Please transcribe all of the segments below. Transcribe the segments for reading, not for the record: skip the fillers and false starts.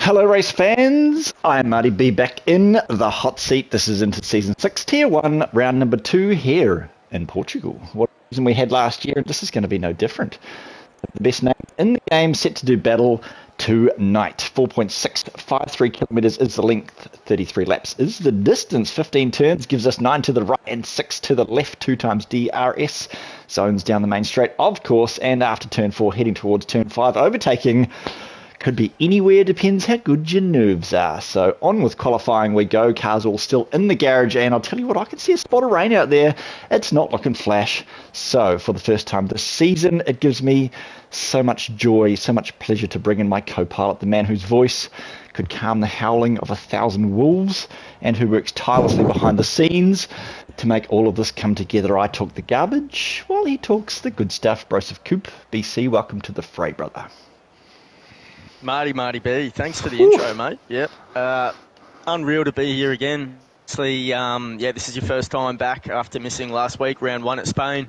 Hello race fans, I'm Marty B back in the hot seat. This is into Season 6 Tier 1, round number 2 here in Portugal. What season we had last year, this is going to be no different. The best name in the game set to do battle tonight. 4.653 kilometres is the length, 33 laps is the distance, 15 turns, gives us 9 to the right and 6 to the left, 2 times DRS. Zones down the main straight, of course, and after turn 4 heading towards turn 5, overtaking. Could be anywhere, depends how good your nerves are. So on with qualifying we go. Cars all still in the garage, and I'll tell you what, I can see a spot of rain out there. It's not looking flash. So for the first time this season, it gives me so much joy, so much pleasure to bring in my co-pilot, the man whose voice could calm the howling of 1,000 wolves and who works tirelessly behind the scenes to make all of this come together. I talk the garbage while he talks the good stuff. Broseph Coop, BC, welcome to the fray, brother. Marty B, thanks for the intro, mate. Yep. Unreal to be here again. Obviously, this is your first time back after missing last week, round 1 at Spain.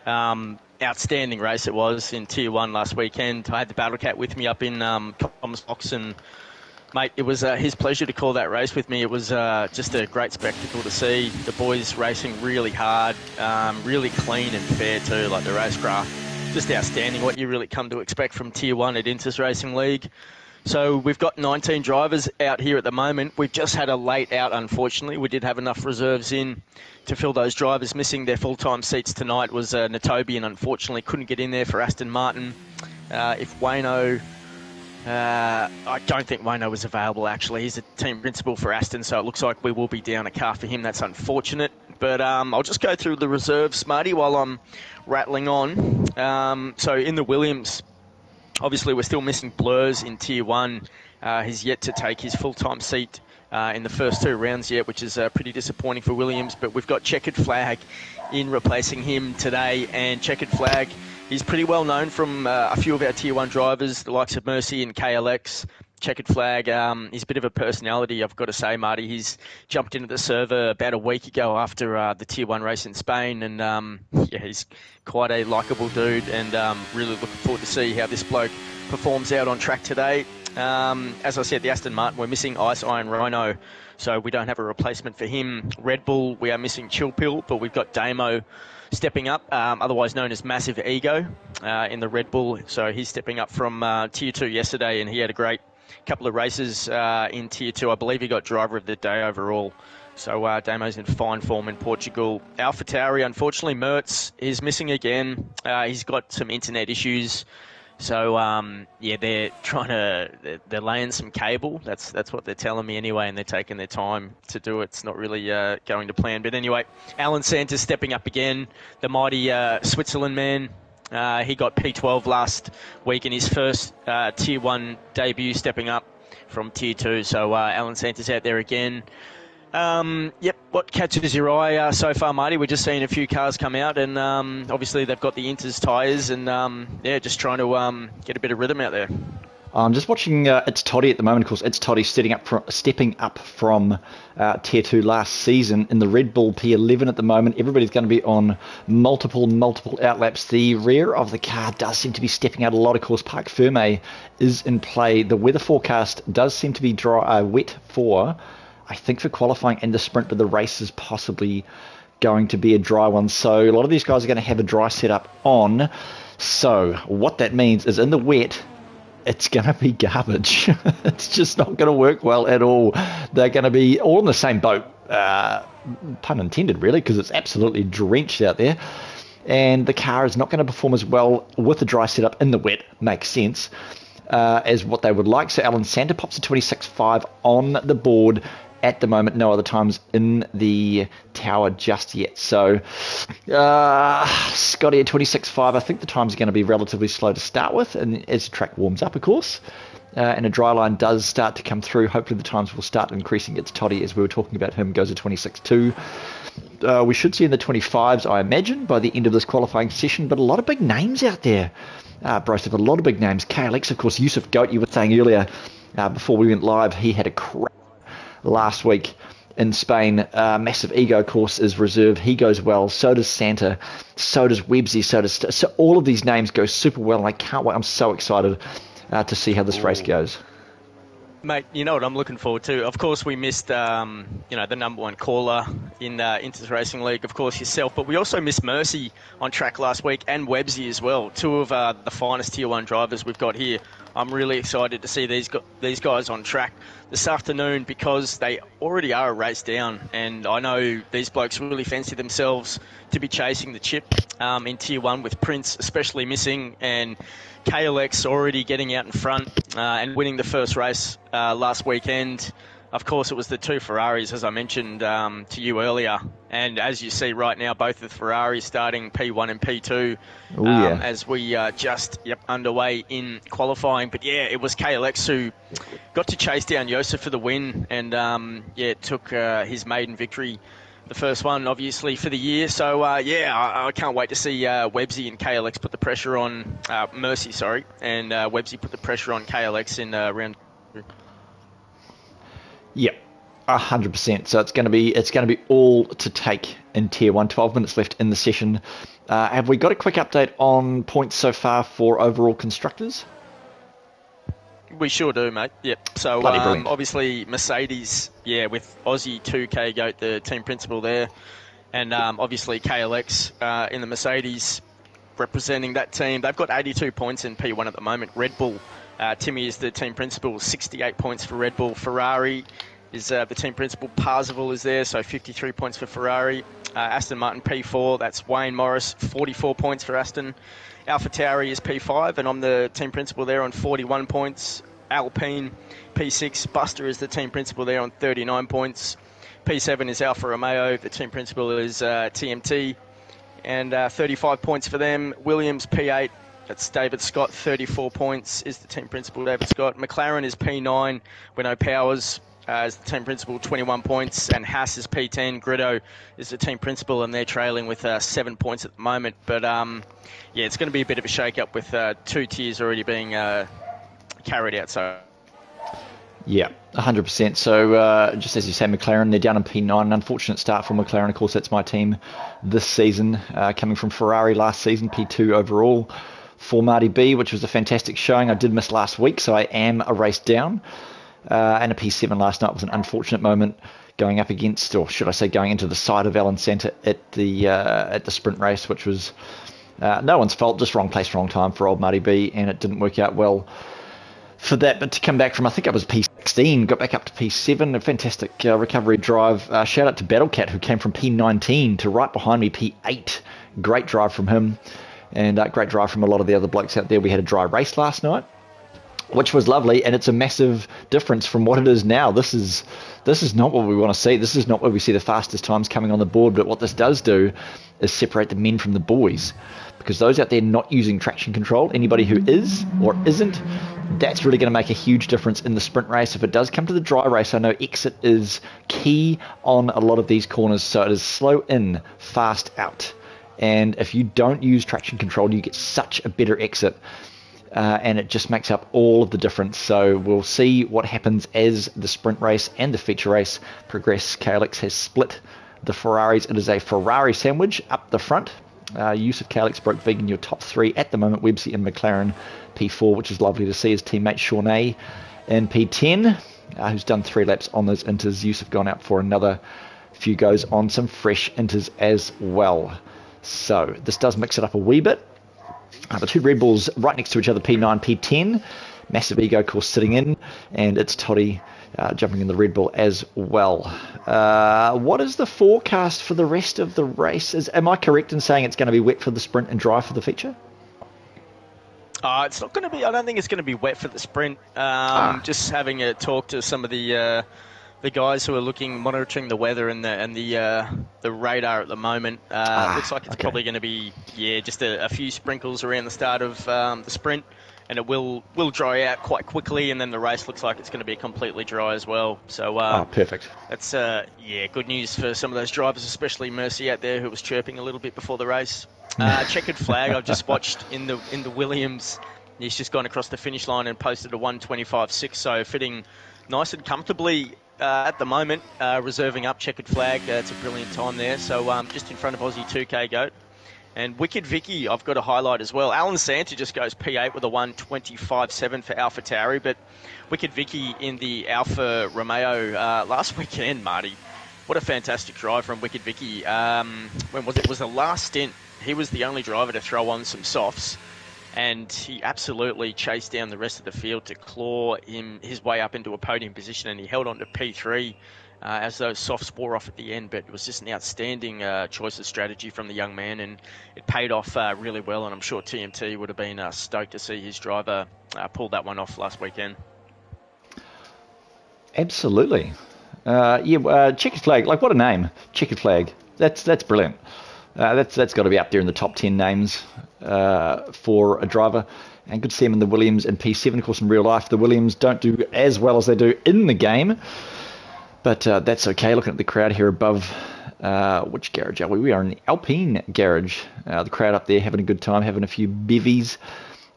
Outstanding race it was in Tier 1 last weekend. I had the Battle Cat with me up in Comms Box, and, mate, it was his pleasure to call that race with me. It was just a great spectacle to see. The boys racing really hard, really clean and fair too, like the racecraft. Just outstanding, what you really come to expect from Tier 1 at Intus Racing League. So we've got 19 drivers out here at the moment. We've just had a late out, unfortunately. We did have enough reserves in to fill those drivers. Missing their full-time seats tonight was Natobi, and unfortunately couldn't get in there for Aston Martin. If Wayno... I don't think Wayno was available, actually. He's a team principal for Aston, so it looks like we will be down a car for him. That's unfortunate. But I'll just go through the reserves, Marty, while I'm rattling on. So in the Williams, obviously we're still missing Blurs in Tier 1. He's yet to take his full-time seat in the first 2 rounds yet, which is pretty disappointing for Williams. But we've got Checkered Flag in replacing him today, and Checkered Flag, he's pretty well known from a few of our Tier 1 drivers, the likes of Mercy and KLX. Checkered Flag, he's a bit of a personality, I've got to say, Marty. He's jumped into the server about a week ago after the Tier 1 race in Spain, and he's quite a likeable dude, and really looking forward to see how this bloke performs out on track today. As I said, the Aston Martin, we're missing Ice Iron Rhino, so we don't have a replacement for him. Red Bull, we are missing Chill Pill, but we've got Damo stepping up, otherwise known as Massive Ego in the Red Bull. So he's stepping up from Tier 2 yesterday, and he had a great couple of races in Tier 2. I believe he got driver of the day overall. So Damo's in fine form in Portugal. AlphaTauri, unfortunately, Mertz is missing again. He's got some internet issues. So, they're laying some cable. That's what they're telling me anyway, and they're taking their time to do it. It's not really going to plan. But anyway, Alan Santa's stepping up again, the mighty Switzerland man. He got P12 last week in his first Tier 1 debut, stepping up from Tier 2. So Alan Santa's out there again. What catches your eye so far, Marty? We're just seeing a few cars come out, and obviously they've got the Inters tyres, and just trying to get a bit of rhythm out there. I'm just watching It's Toddy at the moment. Of course, It's Toddy stepping up from Tier 2 last season in the Red Bull P11 at the moment. Everybody's going to be on multiple outlaps. The rear of the car does seem to be stepping out a lot. Of course, Parc Ferme is in play. The weather forecast does seem to be wet for, I think, for qualifying and the sprint, but the race is possibly going to be a dry one. So a lot of these guys are going to have a dry setup on. So what that means is in the wet, it's going to be garbage. It's just not going to work well at all. They're going to be all in the same boat, pun intended, really, because it's absolutely drenched out there. And the car is not going to perform as well with a dry setup in the wet, makes sense, as what they would like. So Alan Santa pops a 26.5 on the board at the moment. No other times in the tower just yet. So Scotty at 26.5. I think the times are going to be relatively slow to start with, and as the track warms up, of course, and a dry line does start to come through, hopefully the times will start increasing. It's Toddy, as we were talking about him, goes to 26.2. We should see in the 25s, I imagine, by the end of this qualifying session, but a lot of big names out there. Broseph, a lot of big names. KLX, of course, Yusuf Goat, you were saying earlier, before we went live, he had a crack last week in Spain. Massive Ego, of course, is reserved. He goes well. So does Santa. So does Websy. So all of these names go super well, and I can't wait. I'm so excited to see how this race goes. Mate, you know what I'm looking forward to? Of course, we missed, the number one caller in Inters Racing League, of course, yourself, but we also missed Mercy on track last week and Websy as well, two of the finest Tier 1 drivers we've got here. I'm really excited to see these guys on track this afternoon because they already are a race down, and I know these blokes really fancy themselves to be chasing the chip in Tier 1 with Prince especially missing, and KLX already getting out in front and winning the first race last weekend. Of course, it was the two Ferraris, as I mentioned to you earlier. And as you see right now, both the Ferraris starting P1 and P2 as we just underway in qualifying. But yeah, it was KLX who got to chase down Joseph for the win and took his maiden victory. The first one, obviously, for the year. So, I can't wait to see Websy and KLX put the pressure on... Mercy, sorry. And Websy put the pressure on KLX in round 2. Yep, 100%. So it's going to be all to take in Tier 1. 12 minutes left in the session. Have we got a quick update on points so far for overall constructors? We sure do, mate. Yep. So, obviously, Mercedes, with Aussie 2K Goat, the team principal there. And obviously, KLX in the Mercedes representing that team. They've got 82 points in P1 at the moment. Red Bull, Timmy is the team principal, 68 points for Red Bull. Ferrari is the team principal. Parzival is there, so 53 points for Ferrari. Aston Martin P4, that's Wayne Morris, 44 points for Aston. Alpha Tauri is P5, and I'm the team principal there on 41 points. Alpine, P6. Buster is the team principal there on 39 points. P7 is Alfa Romeo. The team principal is TMT, and 35 points for them. Williams, P8. That's David Scott, 34 points is the team principal, David Scott. McLaren is P9. Renault Powers is the team principal, 21 points. And Haas is P10. Gritto is the team principal, and they're trailing with 7 points at the moment. But, it's going to be a bit of a shake-up with 2 tiers already being carried out. So, yeah, 100%. So, just as you say, McLaren, they're down in P9. An unfortunate start for McLaren. Of course, that's my team this season. Coming from Ferrari last season, P2 overall. For Marty B, which was a fantastic showing. I did miss last week, so I am a race down. And a P7 last night was an unfortunate moment going up against, or should I say going into the side of Alan Santa at the sprint race, which was no one's fault, just wrong place, wrong time for old Marty B, and it didn't work out well for that. But to come back from, I think I was P16, got back up to P7, a fantastic recovery drive. Shout out to Battlecat, who came from P19 to right behind me, P8. Great drive from him. And great drive from a lot of the other blokes out there. We had a dry race last night, which was lovely, and it's a massive difference from what it is now. This is not what we want to see. This is not where we see the fastest times coming on the board, but what this does do is separate the men from the boys, because those out there not using traction control, anybody who is or isn't, that's really going to make a huge difference in the sprint race. If it does come to the dry race, I know exit is key on a lot of these corners, so it is slow in, fast out. And if you don't use traction control, you get such a better exit, and it just makes up all of the difference. So we'll see what happens as the sprint race and the feature race progress. KLX has split the Ferraris. It is a Ferrari sandwich up the front. Yusuf KLX broke vegan your top 3 at the moment. Websy and McLaren P4, which is lovely to see. His teammate Shawnee in P10, who's done 3 laps on those inters. Yusuf gone out for another few goes on some fresh inters as well. So this does mix it up a wee bit. The 2 Red Bulls right next to each other, P9, P10. Massive ego course sitting in, and it's Toddy jumping in the Red Bull as well. What is the forecast for the rest of the race? Am I correct in saying it's going to be wet for the sprint and dry for the feature? It's not going to be. I don't think it's going to be wet for the sprint. Just having a talk to some of the guys who are monitoring the weather and the radar at the moment. Looks like it's probably going to be just a few sprinkles around the start of the sprint, and it will dry out quite quickly, and then the race looks like it's going to be completely dry as well. So perfect. That's good news for some of those drivers, especially Mercy out there, who was chirping a little bit before the race. Checkered flag I've just watched in the Williams. He's just gone across the finish line and posted a 1:25.6, so fitting nice and comfortably at the moment, reserving up checkered flag. It's a brilliant time there. So just in front of Aussie 2K Goat. And Wicked Vicky, I've got to highlight as well. Alan Santa just goes P8 with a 1:25.7 for AlphaTauri, but Wicked Vicky in the Alfa Romeo last weekend, Marty. What a fantastic drive from Wicked Vicky. When was it? It was the last stint. He was the only driver to throw on some softs, and he absolutely chased down the rest of the field to claw his way up into a podium position, and he held on to P3 as those softs wore off at the end. But it was just an outstanding choice of strategy from the young man, and it paid off really well, and I'm sure TMT would have been stoked to see his driver pull that one off last weekend. Absolutely. Checkered flag, like what a name, checkered flag. That's brilliant. That's got to be up there in the top 10 names for a driver. And good to see him in the Williams and P7. Of course, in real life, the Williams don't do as well as they do in the game. But that's okay. Looking at the crowd here above, which garage are we? We are in the Alpine garage. The crowd up there having a good time, having a few bevies,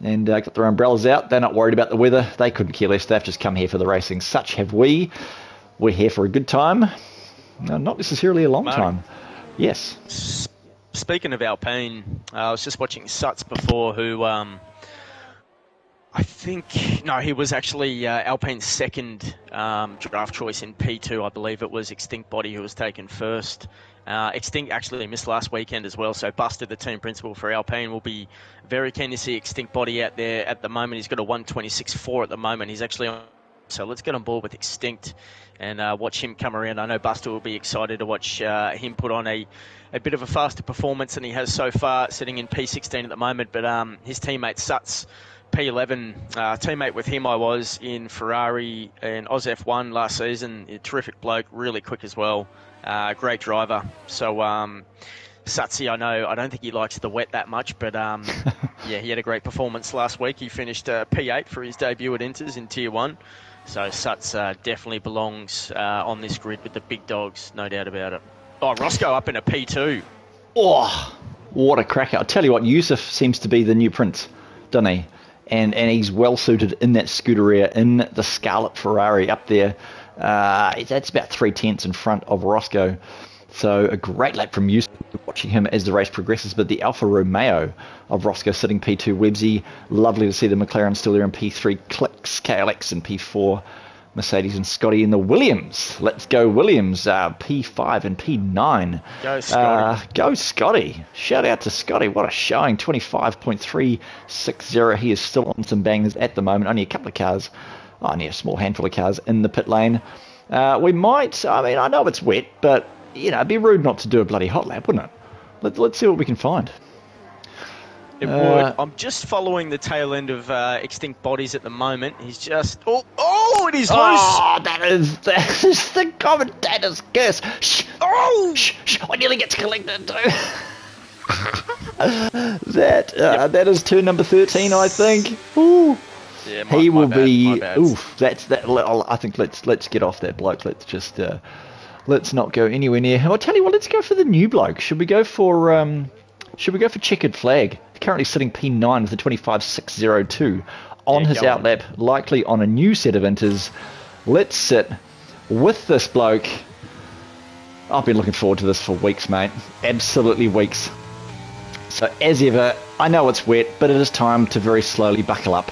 and got their umbrellas out. They're not worried about the weather. They couldn't care less. They've just come here for the racing. Such have we. We're here for a good time. No, not necessarily a long time. Yes. Speaking of Alpine, I was just watching Suts before, who he was actually Alpine's second draft choice in P2. I believe it was Extinct Body who was taken first. Extinct actually missed last weekend as well, so Buster, the team principal for Alpine, will be very keen to see Extinct Body out there at the moment. He's got a 1:26.4 at the moment. He's actually on, so let's get on board with Extinct and watch him come around. I know Buster will be excited to watch him put on a bit of a faster performance than he has so far, sitting in P16 at the moment. But his teammate Suts, P11, teammate with him I was in Ferrari and Oz F1 last season. A terrific bloke, really quick as well. Great driver. So Sutsy, I don't think he likes the wet that much, but yeah, he had a great performance last week. He finished P8 for his debut at Inters in Tier 1. So Suts definitely belongs on this grid with the big dogs, no doubt about it. Oh, Roscoe up in a P2. Oh, what a cracker. I'll tell you what, Yusuf seems to be the new prince, doesn't he? And he's well suited in that Scuderia, in the Scarlet Ferrari up there. That's about 3/10 in front of Roscoe. So a great lap from Yusuf, watching him as the race progresses. But the Alfa Romeo of Roscoe sitting P2, Websy. Lovely to see the McLaren still there in P3, Clicks, KLX in P4, Mercedes and Scotty in the Williams. Let's go Williams, P5 and P9. Go Scotty. Go Scotty. Shout out to Scotty. What a showing. 25.360. He is still on some bangers at the moment. Only a couple of cars. Only a small handful of cars in the pit lane. We might, I know it's wet, but, it'd be rude not to do a bloody hot lap, wouldn't it? Let's see what we can find. It would. I'm just following the tail end of Extinct Bodies at the moment. He's just... Oh, it is loose! Oh, that is the commentator's curse. Shh! Oh! Shh! I nearly get collected too. That is turn number 13, I think. Ooh. Yeah, he will be... Oof, that's that. I think let's get off that bloke. Let's just... let's not go anywhere near him. I'll tell you what, let's go for the new bloke. Should we go for Checkered Flag? Currently sitting P9 with a 25.602 on his outlap, likely on a new set of inters. Let's sit with this bloke. I've been looking forward to this for weeks, mate. Absolutely weeks. So as ever, I know it's wet, but it is time to very slowly buckle up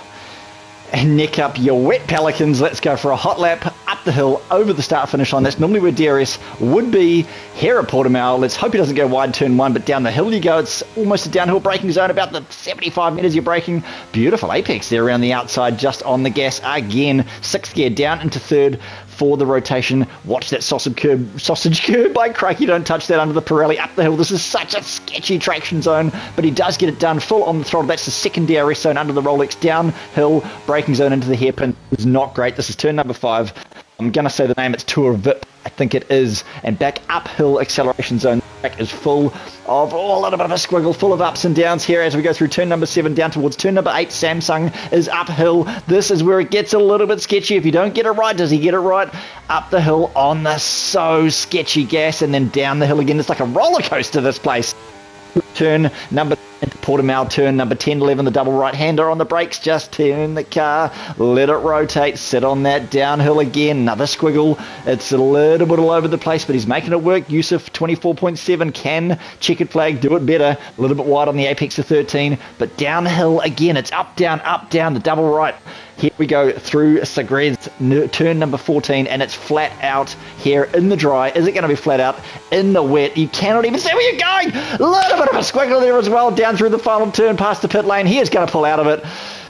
and neck up your wet pelicans. Let's go for a hot lap up the hill over the start finish line. That's normally where DRS would be here at Portimao. Let's hope he doesn't go wide turn 1, but down the hill you go. It's almost a downhill braking zone, about the 75 metres you're braking. Beautiful apex there around the outside, just on the gas again. 6th gear down into 3rd for the rotation. Watch that sausage curb. By crikey, don't touch that under the Pirelli up the hill. This is such a sketchy traction zone, but he does get it done full on the throttle. That's the 2nd DRS zone under the Rolex. Downhill braking zone into the hairpin is not great. This is turn number 5. I'm going to say the name, it's Tour VIP, I think it is. And back uphill acceleration zone. The track is full of a little bit of a squiggle, full of ups and downs here as we go through turn number 7 down towards turn number 8. Samsung is uphill. This is where it gets a little bit sketchy. If you don't get it right, does he get it right? Up the hill on the so sketchy gas and then down the hill again. It's like a roller coaster, this place. Turn number Into Portimao turn number 10, 11, the double right-hander on the brakes. Just turn the car, let it rotate, sit on that downhill again. Another squiggle. It's a little bit all over the place, but he's making it work. Yusuf, 24.7, can checkered flag, do it better. A little bit wide on the apex of 13, but downhill again. It's up, down, the double right. Here we go through Sagred's turn number 14, and it's flat out here in the dry. Is it going to be flat out in the wet? You cannot even see where you're going. A little bit of a squiggle there as well, down through the final turn past the pit lane. He is going to pull out of it,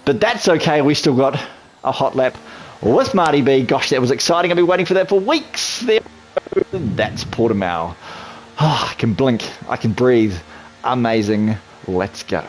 but that's okay. We still got a hot lap with Marty B. Gosh, that was exciting. I've been waiting for that for weeks. There, that's Portimao. Oh, I can blink. I can breathe. Amazing. Let's go.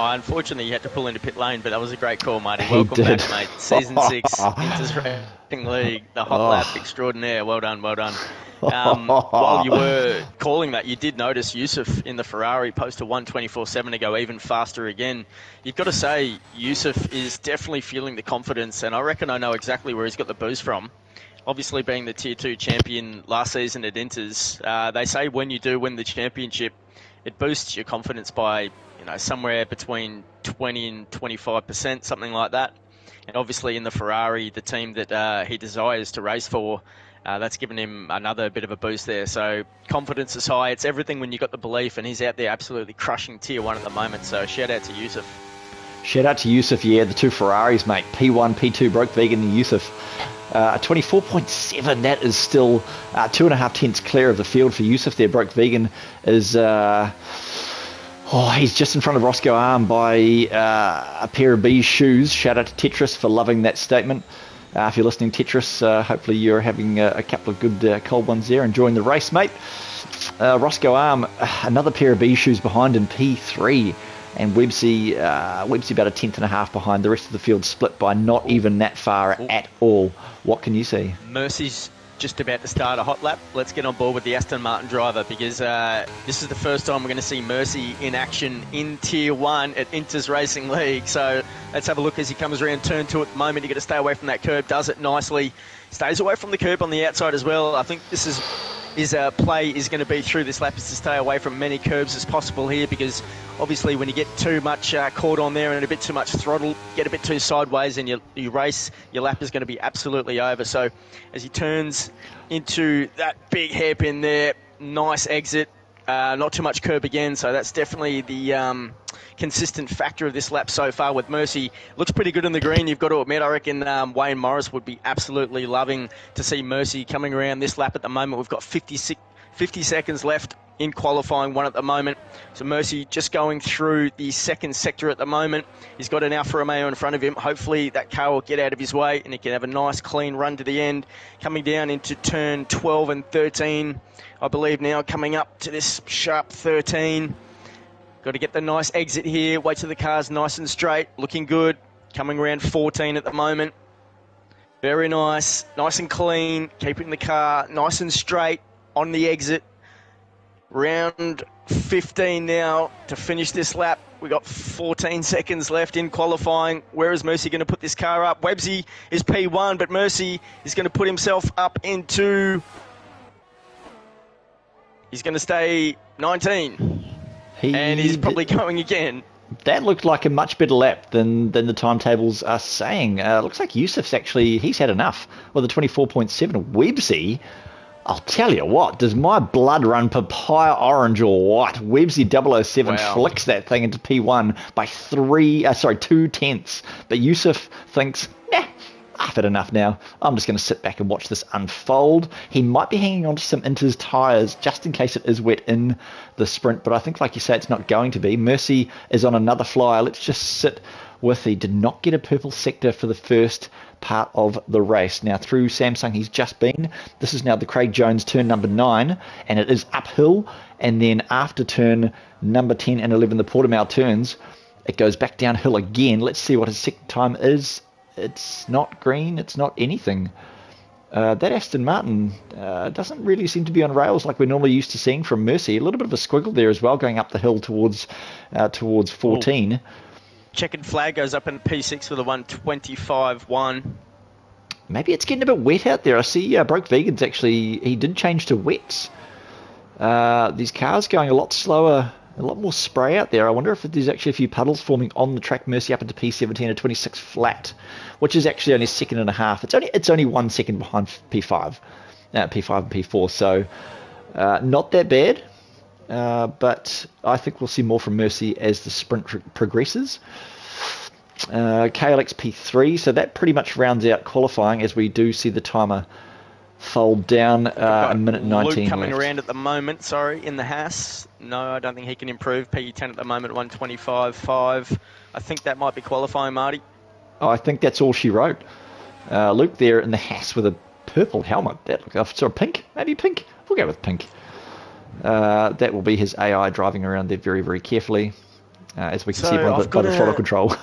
Oh, unfortunately, you had to pull into pit lane, but that was a great call, Marty. Welcome back, mate. Season 6, Inters Racing League, the hot lap extraordinaire. Well done, well done. While you were calling that, you did notice Yusuf in the Ferrari post a 1:24.7 to go even faster again. You've got to say, Yusuf is definitely feeling the confidence, and I reckon I know exactly where he's got the boost from. Obviously, being the Tier 2 champion last season at Inters, they say when you do win the championship, it boosts your confidence by somewhere between 20 and 25%, something like that. And obviously in the Ferrari, the team that he desires to race for, that's given him another bit of a boost there. So confidence is high. It's everything when you've got the belief, and he's out there absolutely crushing Tier 1 at the moment. So shout out to Yusuf. Shout out to Yusuf, yeah, the two Ferraris, mate. P1, P2 broke vegan and Yusuf. 24.7, that is still 2.5 tenths clear of the field for Yusuf there. Broke vegan is... he's just in front of Roscoe Arm by a pair of B's shoes. Shout out to Tetris for loving that statement. If you're listening, Tetris, hopefully you're having a couple of good cold ones there, enjoying the race, mate. Roscoe Arm, another pair of B's shoes behind in P3. And Websy about a tenth and a half behind. The rest of the field split by not even that far at all. What can you see? Mercy's just about to start a hot lap. Let's get on board with the Aston Martin driver, because this is the first time we're going to see Mercy in action in Tier 1 at Inters Racing League. So let's have a look as he comes around turn 2 at the moment. You got to stay away from that curb. Does it nicely. Stays away from the curb on the outside as well. I think this is his play is going to be through this lap is to stay away from many curbs as possible here, because obviously when you get too much caught on there and a bit too much throttle, get a bit too sideways and you race, your lap is going to be absolutely over. So as he turns into that big hairpin there, nice exit, not too much curb again, so that's definitely the consistent factor of this lap so far with Mercy. Looks pretty good in the green, you've got to admit. I reckon Wayne Morris would be absolutely loving to see Mercy coming around this lap at the moment. We've got 50 seconds left in qualifying one at the moment. So Mercy just going through the second sector at the moment. He's got an Alfa Romeo in front of him. Hopefully that car will get out of his way and he can have a nice clean run to the end. Coming down into turn 12 and 13, I believe now, coming up to this sharp 13. Got to get the nice exit here. Wait till the car's nice and straight. Looking good. Coming around 14 at the moment. Very nice. Nice and clean. Keeping the car nice and straight on the exit. Round 15 now to finish this lap. We've got 14 seconds left in qualifying. Where is Mercy going to put this car up? Websy is P1, but Mercy is going to put himself up into... He's going to stay 19. And he's probably going again. That looked like a much better lap than the timetables are saying. Looks like Yusuf's actually, he's had enough. Well, the 24.7 Websy, I'll tell you what, does my blood run papaya orange or what? Websy 007 flicks that thing into P1 by 2 tenths. But Yusuf thinks, nah, I've had enough now. I'm just going to sit back and watch this unfold. He might be hanging on to some Inters tyres just in case it is wet in the sprint, but I think, like you say, it's not going to be. Mercy is on another flyer. Let's just sit with he did not get a purple sector for the first part of the race. Now through Samsung he's just been. This is now the Craig Jones turn number 9, and it is uphill, and then after turn number 10 and 11, the Portimao turns, it goes back downhill again. Let's see what his second time is. It's not green, it's not anything. That Aston Martin doesn't really seem to be on rails like we're normally used to seeing from Mercy. A little bit of a squiggle there as well, going up the hill towards 14. Ooh. Checkered flag goes up in P6 with a 125.1. Maybe it's getting a bit wet out there. I see Broke Vegan's actually, he did change to wets. These cars going a lot slower A lot more spray out there. I wonder if there's actually a few puddles forming on the track. Mercy up into P17 at 26 flat, which is actually only a second and a half. It's only 1 second behind P5 and P4. So not that bad. But I think we'll see more from Mercy as the sprint progresses. KLX P3, so that pretty much rounds out qualifying as we do see the timer fold down a minute 19 Luke coming left. around at the moment, in the Haas. No, I don't think he can improve. P10 at the moment, 125.5. I think that might be qualifying, Marty. Oh, I think that's all she wrote. Luke there in the Haas with a purple helmet. Pink? Maybe pink? We'll go with pink. That will be his AI driving around there very, very carefully, as we can see by the throttle control.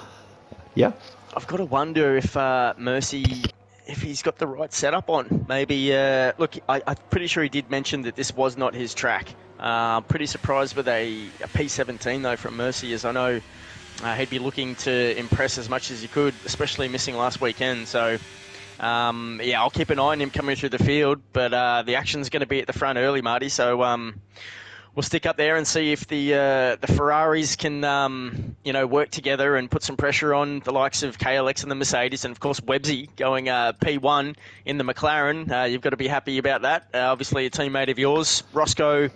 Yeah. I've got to wonder if Mercy, if he's got the right setup on. Maybe, look, I'm pretty sure he did mention that this was not his track. I'm pretty surprised with a P17, though, from Mercy, as I know he'd be looking to impress as much as he could, especially missing last weekend. So, yeah, I'll keep an eye on him coming through the field, but the action's going to be at the front early, Marty. So we'll stick up there and see if the Ferraris can, work together and put some pressure on the likes of KLX and the Mercedes, and of course Websy going P1 in the McLaren. You've got to be happy about that. Obviously a teammate of yours, Roscoe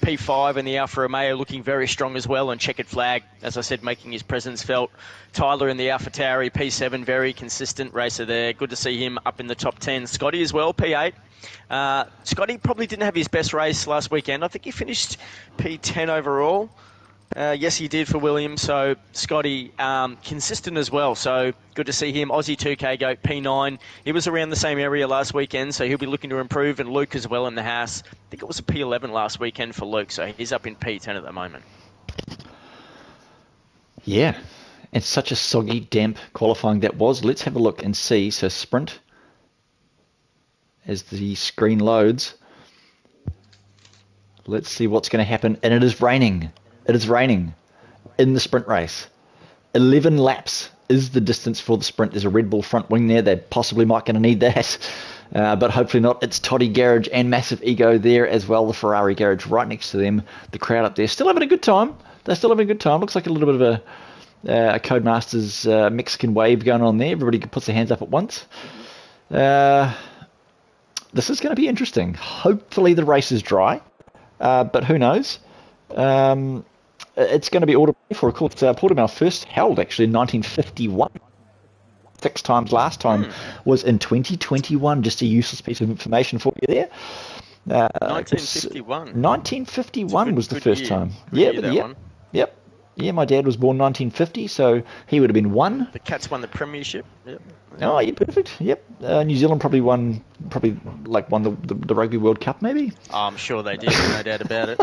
P5 and the Alfa Romeo looking very strong as well, and checkered flag, as I said, making his presence felt. Tyler in the Alfa Tauri P7, very consistent racer there. Good to see him up in the top 10. Scotty as well, P8. Scotty probably didn't have his best race last weekend. I think he finished P10 overall. Yes, he did for Williams. So Scotty, consistent as well. So good to see him. Aussie 2K goat P9. He was around the same area last weekend, so he'll be looking to improve. And Luke as well in the Haas. I think it was a P11 last weekend for Luke, so he's up in P10 at the moment. Yeah, it's such a soggy, damp qualifying that was. Let's have a look and see. So sprint, as the screen loads. Let's see what's going to happen. And it is raining. It is raining in the sprint race. 11 laps is the distance for the sprint. There's a Red Bull front wing there. They possibly might going to need that. But hopefully not. It's Toddy Garage and Massive Ego there as well. The Ferrari garage right next to them. The crowd up there still having a good time. They're still having a good time. Looks like a little bit of a Codemasters Mexican wave going on there. Everybody puts their hands up at once. This is going to be interesting. Hopefully the race is dry. But who knows? It's going to be ordered for, of course, Portimao first held actually in 1951. 6 times last time was in 2021. Just a useless piece of information for you there. 1951. 1951 was the first time. Yep. Yeah, my dad was born 1950, so he would have been 1. The Cats won the premiership. Yep. Oh, yeah, perfect. Yep. New Zealand probably won the Rugby World Cup, maybe. Oh, I'm sure they did, no doubt about it.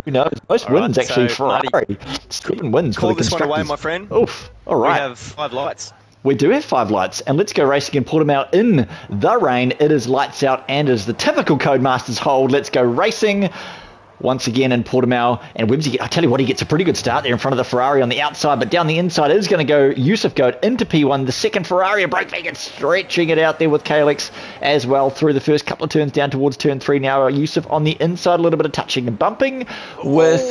Who knows? Most wins actually Ferrari. Marty, 7 wins for the constructors. Call this one away, my friend. Oof. All right. We have 5 lights. We do have 5 lights, and let's go racing in Portimao in the rain. It is lights out, and is the typical Codemasters hold. Let's go racing once again in Portimao. And Websy, I tell you what, he gets a pretty good start there in front of the Ferrari on the outside, but down the inside is going to go Yusuf Goat into P1. The second Ferrari, a break vegan, stretching it out there with KLX as well through the first couple of turns down towards turn 3 now. Yusuf on the inside, a little bit of touching and bumping with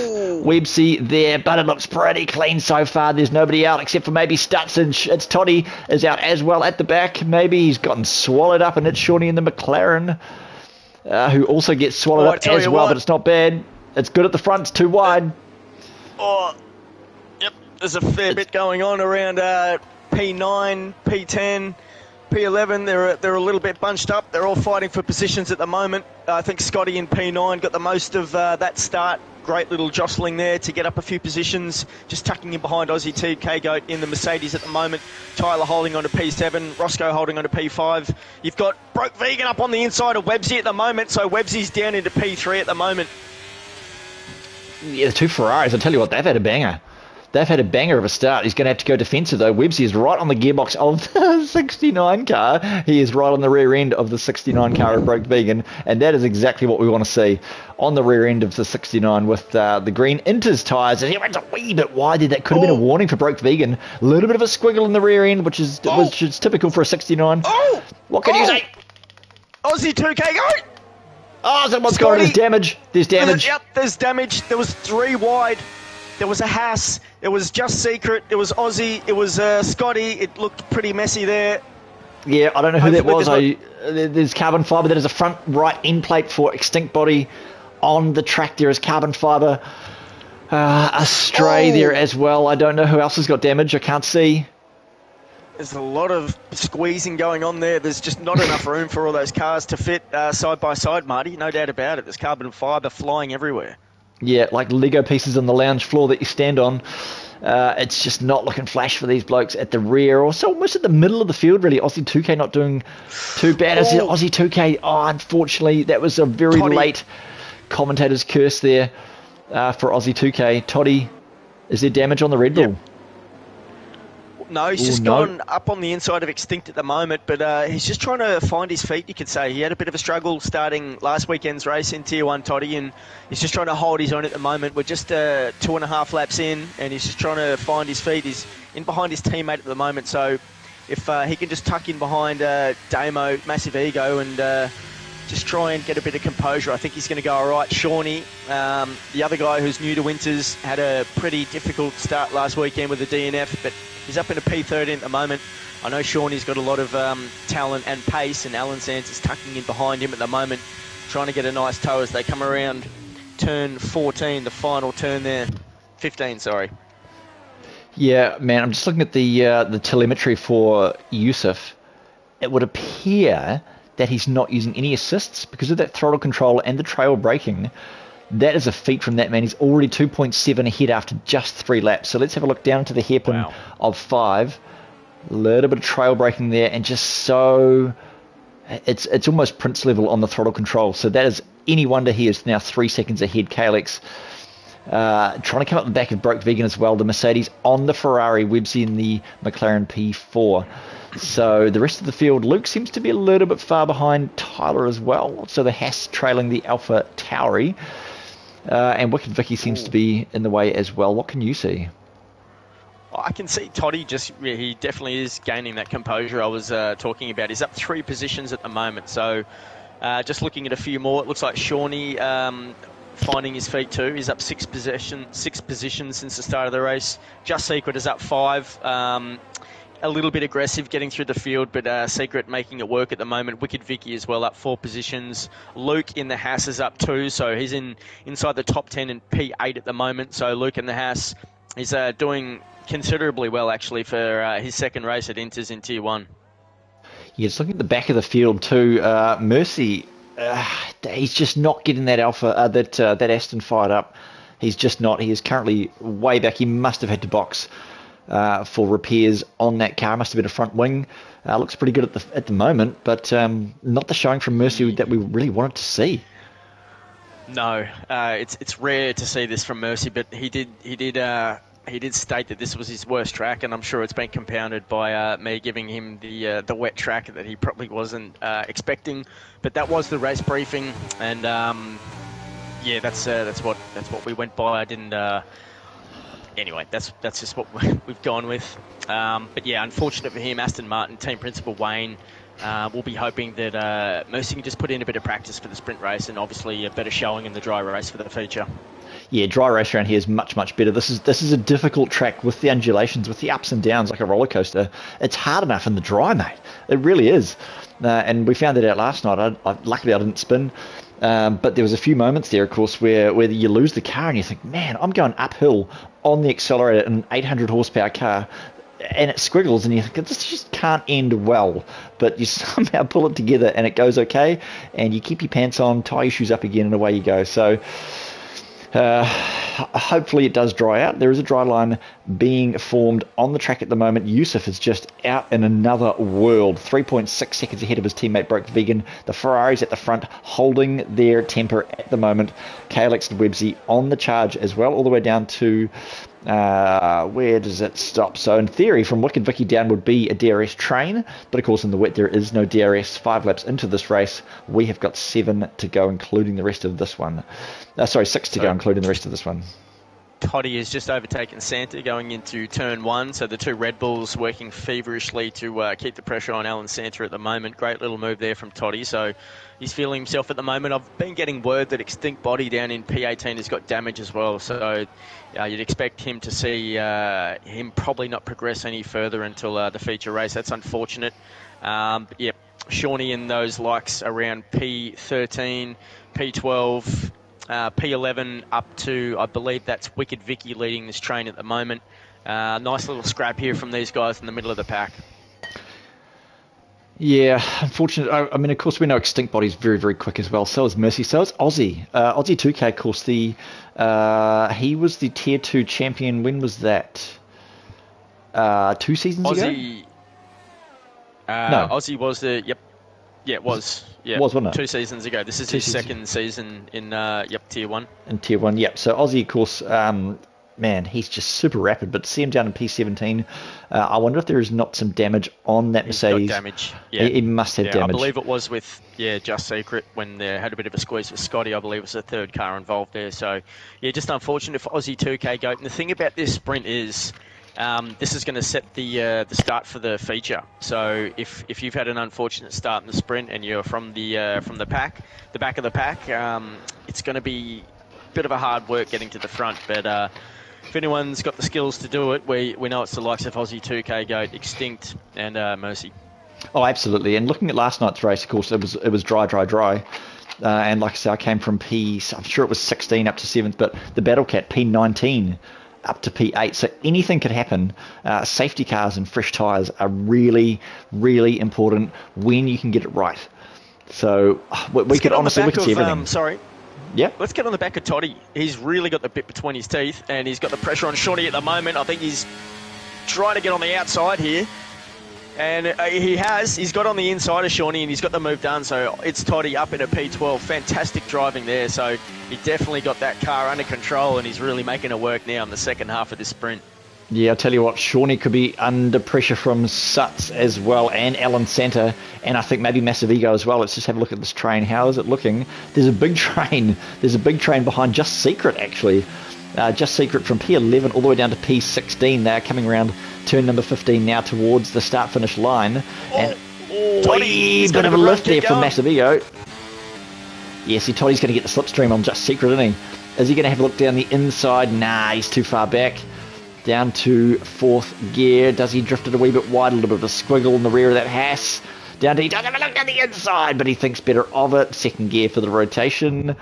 Websy there, but it looks pretty clean so far. There's nobody out except for maybe Stutz, and it's Toddy is out as well at the back. Maybe he's gotten swallowed up, and it's Shawnee in the McLaren. Who also gets swallowed up as well, but it's not bad. It's good at the front, it's too wide. Oh, yep, there's a fair bit going on around P9, P10, P11. They're a little bit bunched up. They're all fighting for positions at the moment. I think Scotty in P9 got the most of that start. Great little jostling there to get up a few positions. Just tucking in behind Aussie 2K Goat in the Mercedes at the moment. Tyler holding on to P7. Roscoe holding on to P5. You've got Broke Vegan up on the inside of Websy at the moment. So Websy's down into P3 at the moment. Yeah, the 2 Ferraris, I tell you what, they've had a banger. They've had a banger of a start. He's going to have to go defensive, though. Websy is right on the gearbox of the 69 car. He is right on the rear end of the 69 car of Broke Vegan, and that is exactly what we want to see on the rear end of the 69 with the green into his tyres. And he runs a wee bit wide there. That could have been a warning for Broke Vegan. A little bit of a squiggle in the rear end, which is typical for a 69. What can you say? Aussie 2K Goat! Oh, someone's got it. There's damage. There's damage. Yep, there's damage. There was 3 wide. There was a Haas. It was Just Secret. It was Aussie. It was Scotty. It looked pretty messy there. Yeah, I don't know who that was. There's carbon fibre. That is a front right end plate for Extinct Body. On the track there is carbon fibre. A stray there as well. I don't know who else has got damage. I can't see. There's a lot of squeezing going on there. There's just not enough room for all those cars to fit side by side, Marty. No doubt about it. There's carbon fibre flying everywhere. Yeah, like Lego pieces on the lounge floor that you stand on. It's just not looking flash for these blokes at the rear, or so almost at the middle of the field, really. Aussie 2K not doing too bad. Aussie 2K, unfortunately, that was a very late commentator's curse there for Aussie 2K. Toddy, is there damage on the Red Bull? Yep. No, he's just gone up on the inside of Extinct at the moment, but he's just trying to find his feet, you could say. He had a bit of a struggle starting last weekend's race in Tier 1, Toddy, and he's just trying to hold his own at the moment. We're just 2.5 laps in, and he's just trying to find his feet. He's in behind his teammate at the moment, so if he can just tuck in behind Damo, massive ego, and just try and get a bit of composure, I think he's going to go all right. Shawnee, the other guy who's new to Winters, had a pretty difficult start last weekend with the DNF, but he's up in a P13 at the moment. I know Shawnee's got a lot of talent and pace, and Alan Sands is tucking in behind him at the moment, trying to get a nice tow as they come around turn 14, the final turn there. 15, sorry. Yeah, man, I'm just looking at the telemetry for Yusuf. It would appear that he's not using any assists because of that throttle control and the trail braking. That is a feat from that man. He's already 2.7 ahead after just 3 laps. So let's have a look down to the hairpin of 5. A little bit of trail braking there, and just so it's almost Prince level on the throttle control. So that is any wonder he is now 3 seconds ahead. Kalex trying to come up the back of Broke Vegan as well. The Mercedes on the Ferrari, Webbsy in the McLaren P4. So the rest of the field, Luke seems to be a little bit far behind Tyler as well. So the Haas trailing the Alpha Tauri. And Wicked Vicky seems to be in the way as well. What can you see? I can see Toddy he definitely is gaining that composure I was talking about. He's up 3 positions at the moment. So just looking at a few more, it looks like Shawnee finding his feet too. He's up 6 positions since the start of the race. Just Secret is up 5. A little bit aggressive getting through the field, but Secret making it work at the moment. Wicked Vicky as well, up 4 positions. Luke in the Haas is up 2, so he's inside the top 10 in P8 at the moment. So Luke in the Haas is doing considerably well, actually, for his second race at Inters in Tier 1. Yeah, just looking at the back of the field too. Mercy, he's just not getting that Alpha, that Aston fired up. He's just not. He is currently way back. He must have had to box for repairs on that car. Must have been a front wing. Looks pretty good at the moment, but not the showing from Mercy that we really wanted to see. No, it's rare to see this from Mercy, but he did state that this was his worst track, and I'm sure it's been compounded by me giving him the wet track that he probably wasn't expecting. But that was the race briefing, and yeah, that's what we went by. I didn't. Anyway, that's just what we've gone with. But yeah, unfortunate for him, Aston Martin team principal Wayne will be hoping that Mercy can just put in a bit of practice for the sprint race, and obviously a better showing in the dry race for the feature. Yeah, dry race around here is much better. This is a difficult track with the undulations, with the ups and downs like a roller coaster. It's hard enough in the dry, mate. It really is. And we found it out last night. Luckily, I didn't spin. But there was a few moments there, of course, where you lose the car and you think, man, I'm going uphill on the accelerator in an 800 horsepower car, and it squiggles, and you think, this just can't end well. But you somehow pull it together and it goes okay, and you keep your pants on, tie your shoes up again, and away you go. So hopefully it does dry out. There is a dry line being formed on the track at the moment. Yusuf is just out in another world, 3.6 seconds ahead of his teammate Broke Vegan. The Ferraris at the front holding their temper at the moment. KLX and Webbsy on the charge as well, all the way down to where does it stop? So in theory, from Wicked Vicky down would be a DRS train, but of course in the wet there is no DRS. 5 laps into this race, we have got 7 to go, including the rest of this one. 6 to go, including the rest of this one. Toddy has just overtaken Santa going into turn 1, so the two Red Bulls working feverishly to keep the pressure on Alan Santa at the moment. Great little move there from Toddy, so he's feeling himself at the moment. I've been getting word that Extinct Body down in P18 has got damage as well, so you'd expect him to see him probably not progress any further until the feature race. That's unfortunate. Yep, Shawnee in those likes around P13, P12, P11 up to, I believe that's Wicked Vicky leading this train at the moment. Nice little scrap here from these guys in the middle of the pack. Yeah, unfortunate. I mean, of course, we know Extinct Body's very, very quick as well. So is Mercy. So is Aussie. Aussie 2K, of course, he was the Tier 2 champion. When was that? 2 seasons ago? No. Aussie was the, yep. Yeah, it was. Yeah, wasn't it? 2 seasons ago. This is his second season in Tier 1. In Tier 1, yep. So Aussie, of course, man, he's just super rapid. But to see him down in P17, I wonder if there is not some damage on that Mercedes. He's got damage. Yeah. He must have damage. I believe it was with, Just Secret when they had a bit of a squeeze with Scotty. I believe it was the third car involved there. So, yeah, just unfortunate for Aussie 2K Goat. And the thing about this sprint is, this is going to set the start for the feature. So if you've had an unfortunate start in the sprint and you're from the back of the pack, it's going to be a bit of a hard work getting to the front. But if anyone's got the skills to do it, we know it's the likes of Aussie 2K Goat, Extinct, and Mercy. Oh, absolutely. And looking at last night's race, of course, it was dry. And like I said, I came from I'm sure it was 16 up to 7th, but the Battle Cat P19 up to P8, so anything could happen. Safety cars and fresh tyres are really, really important when you can get it right. So we could honestly look at everything. Yeah. Let's get on the back of Toddy. He's really got the bit between his teeth, and he's got the pressure on Shawnee at the moment. I think he's trying to get on the outside here. And he's got on the inside of Shawnee, and he's got the move done. So it's Toddy up in a P12. Fantastic driving there. So he definitely got that car under control, and he's really making it work now in the second half of this sprint. Yeah, I'll tell you what, Shawnee could be under pressure from Suts as well, and Alan Santa, and I think maybe Massive Ego as well. Let's just have a look at this train. How is it looking? There's a big train. There's a big train behind Just Secret, actually. Just Secret from P11 all the way down to P16. They're coming around turn number 15 now towards the start-finish line. Toddy, bit of a lift there from Massive Ego. Yeah, see, Toddy's going to get the slipstream on Just Secret, isn't he? Is he going to have a look down the inside? Nah, he's too far back. Down to 4th gear. Does he drift it a wee bit wide? A little bit of a squiggle in the rear of that Haas. He doesn't have a look down the inside, but he thinks better of it. 2nd gear for the rotation.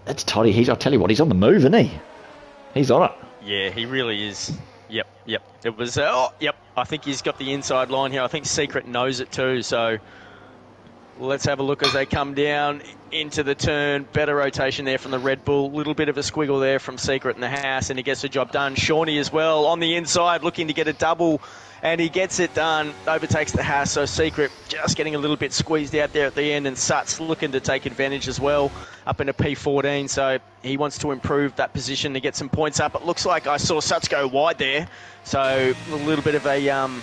It's Toddy. I'll tell you what, he's on the move, isn't he? He's on it. Yeah, he really is. Yep. It was, I think he's got the inside line here. I think Secret knows it too, so let's have a look as they come down into the turn. Better rotation there from the Red Bull. Little bit of a squiggle there from Secret in the house, and he gets the job done. Shawnee as well on the inside, looking to get a double, and he gets it done. Overtakes the house, so Secret just getting a little bit squeezed out there at the end, and Suts looking to take advantage as well, up into P14, so he wants to improve that position to get some points up. It looks like I saw Suts go wide there, so a little bit of a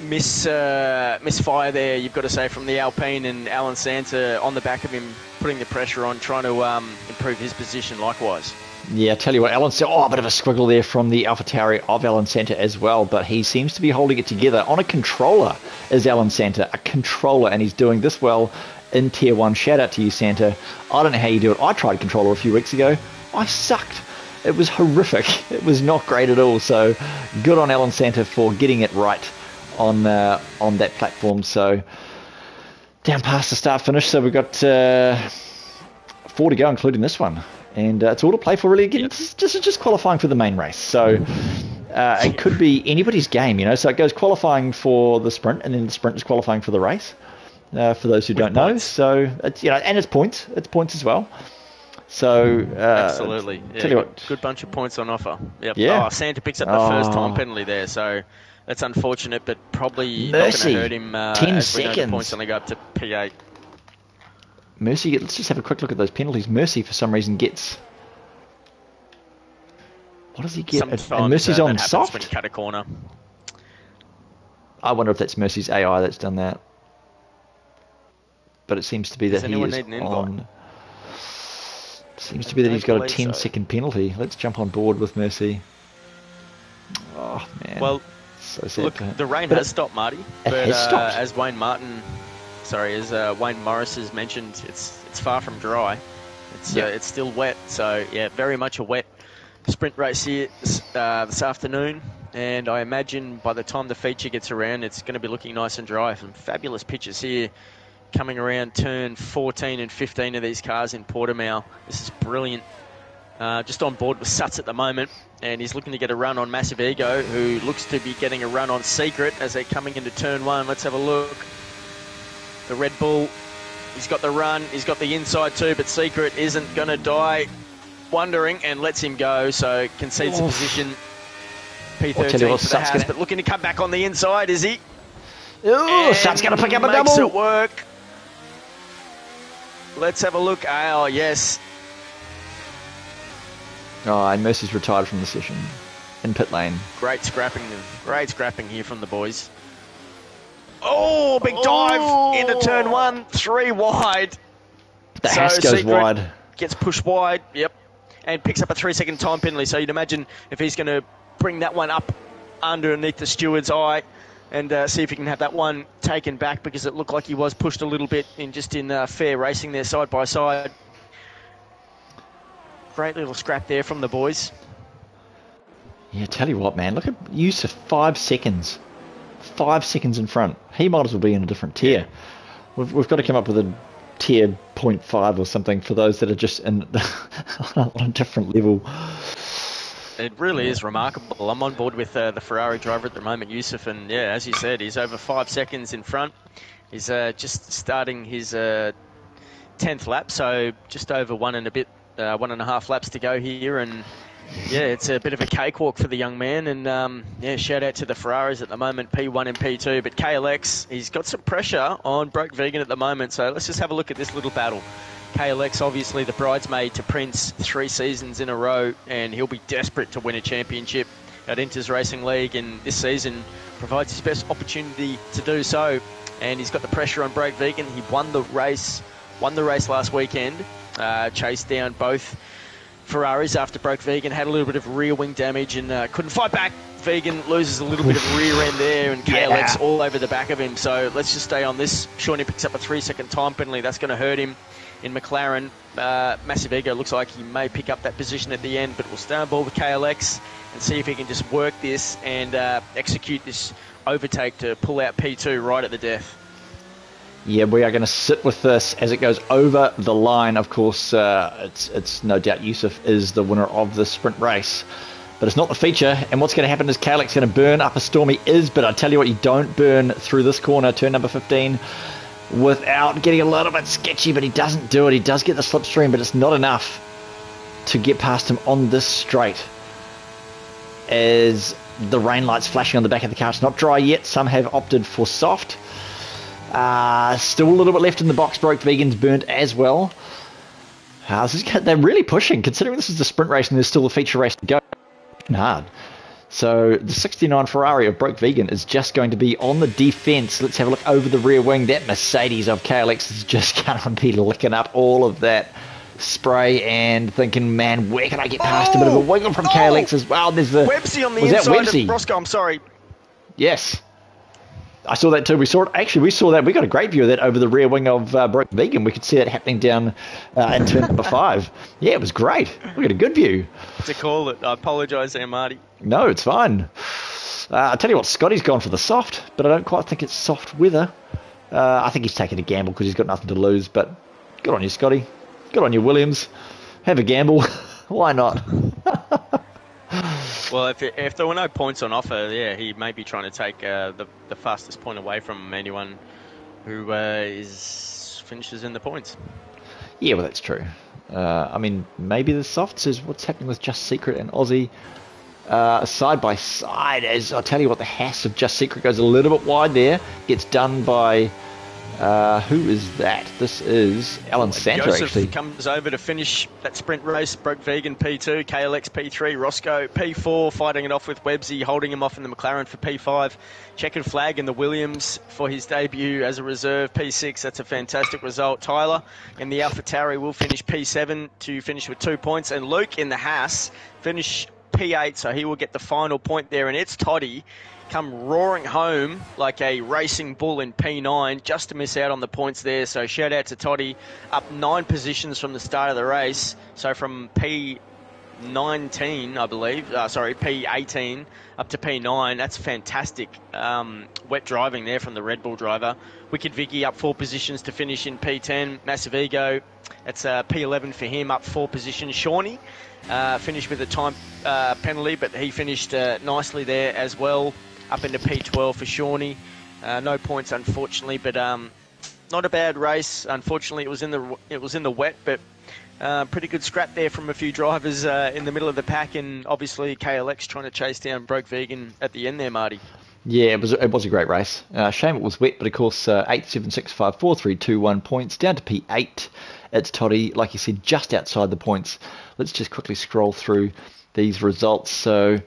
misfire there, you've got to say, from the Alpine, and Alan Santa on the back of him, putting the pressure on, trying to improve his position likewise. Yeah, I tell you what, Alan Santa, a bit of a squiggle there from the AlphaTauri of Alan Santa as well, but he seems to be holding it together. On a controller is Alan Santa, a controller, and he's doing this well in Tier 1. Shout out to you, Santa. I don't know how you do it. I tried a controller a few weeks ago. I sucked. It was horrific. It was not great at all, so good on Alan Santa for getting it right on that platform. So down past the start finish, so we've got 4 to go, including this one, and it's all to play for really. Again, yep. just qualifying for the main race, so it could be anybody's game, so it goes qualifying for the sprint, and then the sprint is qualifying for the race, for those who don't know. So it's and it's points as well. So absolutely, tell you what, good bunch of points on offer. Yep. Yeah. Santa picks up the first time penalty there, so that's unfortunate, but probably Mercy, not going to hurt him. 10 as seconds. We know the points only go up to P8. Mercy, let's just have a quick look at those penalties. Mercy, for some reason, gets... What does he get? And Mercy's on soft? When you cut a corner. I wonder if that's Mercy's AI that's done that. But it seems to be that he is on... Seems to be that he's got a 10-second penalty. Let's jump on board with Mercy. Oh, man. Well, so sad. look, the rain has stopped, Marty. But as Wayne Morris has mentioned, it's far from dry. It's still wet. So, yeah, very much a wet sprint race here this afternoon. And I imagine by the time the feature gets around, it's going to be looking nice and dry. Some fabulous pictures here coming around turn 14 and 15 of these cars in Portimao. This is brilliant. Just on board with Suts at the moment, and he's looking to get a run on Massive Ego, who looks to be getting a run on Secret as they're coming into turn 1. Let's have a look. The Red Bull, he's got the run, he's got the inside too, but Secret isn't going to die wondering and lets him go, so concedes the position. P13 for the house, but looking to come back on the inside, is he? Oh, Suts going to pick up a double. Makes it work. Let's have a look. Oh, yes. Oh, and Mercy's retired from the session in pit lane. Great scrapping here from the boys. Oh, big dive into turn 1, 3 wide. The Haas goes wide. Gets pushed wide, yep, and picks up a 3-second time penalty. So you'd imagine if he's going to bring that one up underneath the steward's eye and see if he can have that one taken back, because it looked like he was pushed a little bit in fair racing there side by side. Great little scrap there from the boys. Yeah, tell you what, man, look at Yusuf, 5 seconds. 5 seconds in front. He might as well be in a different tier. We've got to come up with a tier 0.5 or something for those that are just on a different level. It really is remarkable. I'm on board with the Ferrari driver at the moment, Yusuf, and yeah, as you said, he's over 5 seconds in front. He's just starting his 10th lap, so just over 1.5 laps to go here, and yeah, it's a bit of a cakewalk for the young man, and yeah, shout out to the Ferraris at the moment, P1 and P2, but KLX, he's got some pressure on Broke Vegan at the moment, so let's just have a look at this little battle. KLX, obviously the bridesmaid to Prince 3 seasons in a row, and he'll be desperate to win a championship at Inters Racing League, and this season provides his best opportunity to do so. And he's got the pressure on Broke Vegan. He won the race last weekend, chased down both Ferraris after Broke Vegan had a little bit of rear wing damage and couldn't fight back. Vegan loses a little bit of rear end there, and KLX all over the back of him. So let's just stay on this. Shawnee picks up a 3-second time penalty. That's going to hurt him. In McLaren, Massive Ego looks like he may pick up that position at the end, but we'll stay on board with KLX and see if he can just work this and execute this overtake to pull out P2 right at the death. Yeah, we are going to sit with this as it goes over the line. Of course, it's no doubt Yusuf is the winner of the sprint race, but it's not the feature. And what's going to happen is KLX is going to burn up a storm. He is, but I tell you what, you don't burn through this corner, turn number 15. Without getting a little bit sketchy, but he doesn't do it. He does get the slipstream, but it's not enough to get past him on this straight as the rain lights flashing on the back of the car. It's not dry yet. Some have opted for soft. Still a little bit left in the box. Broke Vegan's burnt as well. They're really pushing, considering this is the sprint race and there's still a feature race to go. Hard. So the 69 Ferrari of Broke Vegan is just going to be on the defense. Let's have a look over the rear wing. That Mercedes of KLX is just going to be licking up all of that spray and thinking, man, where can I get past a bit of a wiggle from KLX as well? There's the Websy on the inside of Roscoe, I'm sorry. Yes. I saw that too. We saw that. We got a great view of that over the rear wing of Broke Vegan. We could see that happening down in turn number 5. Yeah, it was great. We got a good view. To call it. I apologise there, Marty. No, it's fine. I tell you what, Scotty's gone for the soft, but I don't quite think it's soft weather. I think he's taking a gamble because he's got nothing to lose, but good on you, Scotty. Good on you, Williams. Have a gamble. Why not? Well, if there were no points on offer, yeah, he may be trying to take the fastest point away from anyone who finishes in the points. Yeah, well, that's true. I mean, maybe the softs is what's happening with Just Secret and Aussie side by side. As I'll tell you what, the Haas of Just Secret goes a little bit wide there, gets done by Who is that? This is Alan Santa, Joseph actually. comes over to finish that sprint race. Broke Vegan P2, KLX P3, Roscoe P4, fighting it off with Websy, holding him off in the McLaren for P5. Checkered flag in the Williams for his debut as a reserve, P6. That's a fantastic result. Tyler in the AlphaTauri will finish P7 to finish with 2 points. And Luke in the Haas finish P8, so he will get the final point there. And it's Toddy come roaring home like a racing bull in P9 just to miss out on the points there. So shout out to Toddy, up 9 positions from the start of the race. So from P19, I believe, P18 up to P9. That's fantastic wet driving there from the Red Bull driver. Wicked Vicky up 4 positions to finish in P10. Massive Ego, that's P11 for him, up 4 positions. Shawnee finished with a time penalty, but he finished nicely there as well, up into P12 for Shawnee. No points, unfortunately, but not a bad race. Unfortunately, it was in the wet, but pretty good scrap there from a few drivers in the middle of the pack, and obviously KLX trying to chase down Broke Vegan at the end there, Marty. Yeah, it was a great race. Shame it was wet, but of course 8, 7, 6, 5, 4, 3, 2, 1 points down to P8. It's Toddy, like you said, just outside the points. Let's just quickly scroll through these results. So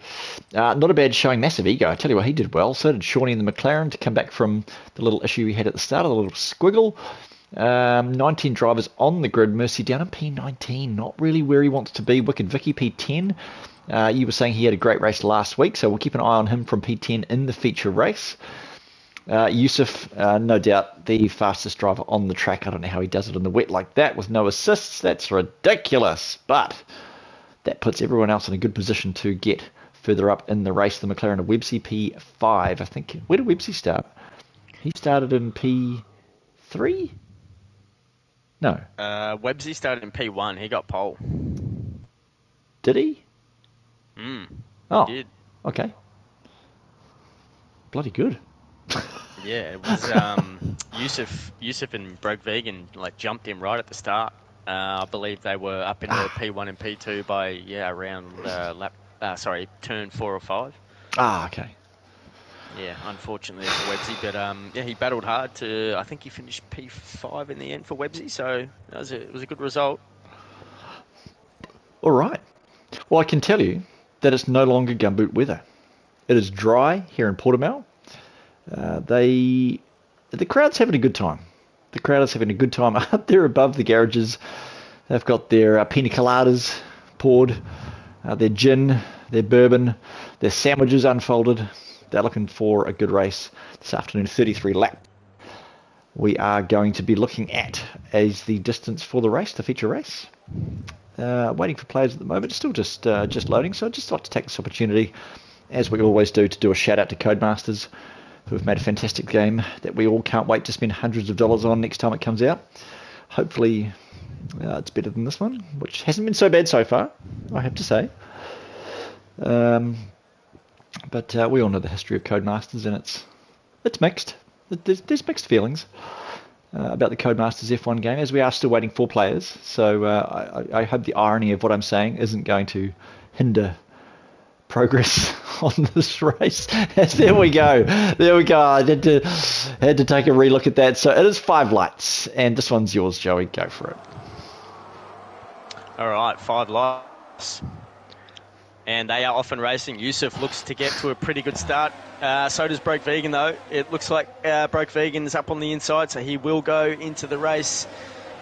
not a bad showing. Massive Ego, I tell you what, he did well. So did Shawnee in the McLaren to come back from the little issue he had at the start, a little squiggle. 19 drivers on the grid. Mercy down in P19, not really where he wants to be. Wicked Vicky P10. You were saying he had a great race last week, so we'll keep an eye on him from P10 in the feature race. Yusuf, no doubt the fastest driver on the track. I don't know how he does it in the wet like that with no assists. That's ridiculous. But that puts everyone else in a good position to get further up in the race. The McLaren of Websy P5, I think. Where did Websy start? He started in P3? No. Websy started in P1. He got pole. Did he? Oh, he did. Okay. Bloody good. Yeah, it was Yusuf and Broke Vegan jumped him right at the start. I believe they were up into P1 and P2 by around turn 4 or 5. Okay. Yeah, unfortunately for Websy, but he battled hard to. I think he finished P5 in the end for Websy, so it was a good result. All right. Well, I can tell you that it's no longer gumboot weather. It is dry here in Portimao. The crowd's having a good time. The crowd is having a good time up there above the garages. They've got their pina coladas poured, their gin, their bourbon, their sandwiches unfolded. They're looking for a good race this afternoon, 33 lap. We are going to be looking at as the distance for the race, the feature race. Waiting for players at the moment, still just loading. So I'd just like to take this opportunity, as we always do, to do a shout out to Codemasters, who have made a fantastic game that we all can't wait to spend hundreds of dollars on next time it comes out. Hopefully it's better than this one, which hasn't been so bad so far, I have to say. But we all know the history of Codemasters, and it's mixed. There's mixed feelings about the Codemasters F1 game, as we are still waiting for players. So I hope the irony of what I'm saying isn't going to hinder progress on this race. There we go. I had to take a relook at that. So it is 5 lights, and this one's yours, Joey. Go for it. All right, 5 lights. And they are off and racing. Yusuf looks to get to a pretty good start. So does Broke Vegan, though. It looks like Broke Vegan is up on the inside, so he will go into the race,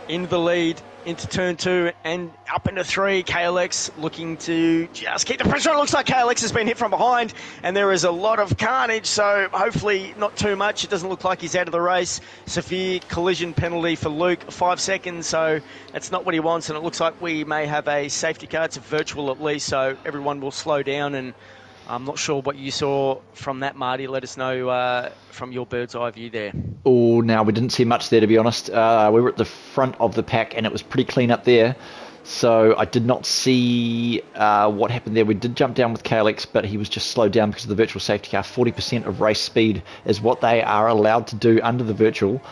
into the lead, into turn 2, and up into 3. KLX looking to just keep the pressure on. It looks like KLX has been hit from behind, and there is a lot of carnage, so hopefully not too much. It doesn't look like he's out of the race. Severe collision penalty for Luke, 5 seconds, so that's not what he wants, and it looks like we may have a safety car. It's a virtual at least, so everyone will slow down, and I'm not sure what you saw from that, Marty. Let us know from your bird's eye view there. Oh, no, we didn't see much there, to be honest. We were at the front of the pack, and it was pretty clean up there. So I did not see what happened there. We did jump down with KLX, but he was just slowed down because of the virtual safety car. 40% of race speed is what they are allowed to do under the virtual.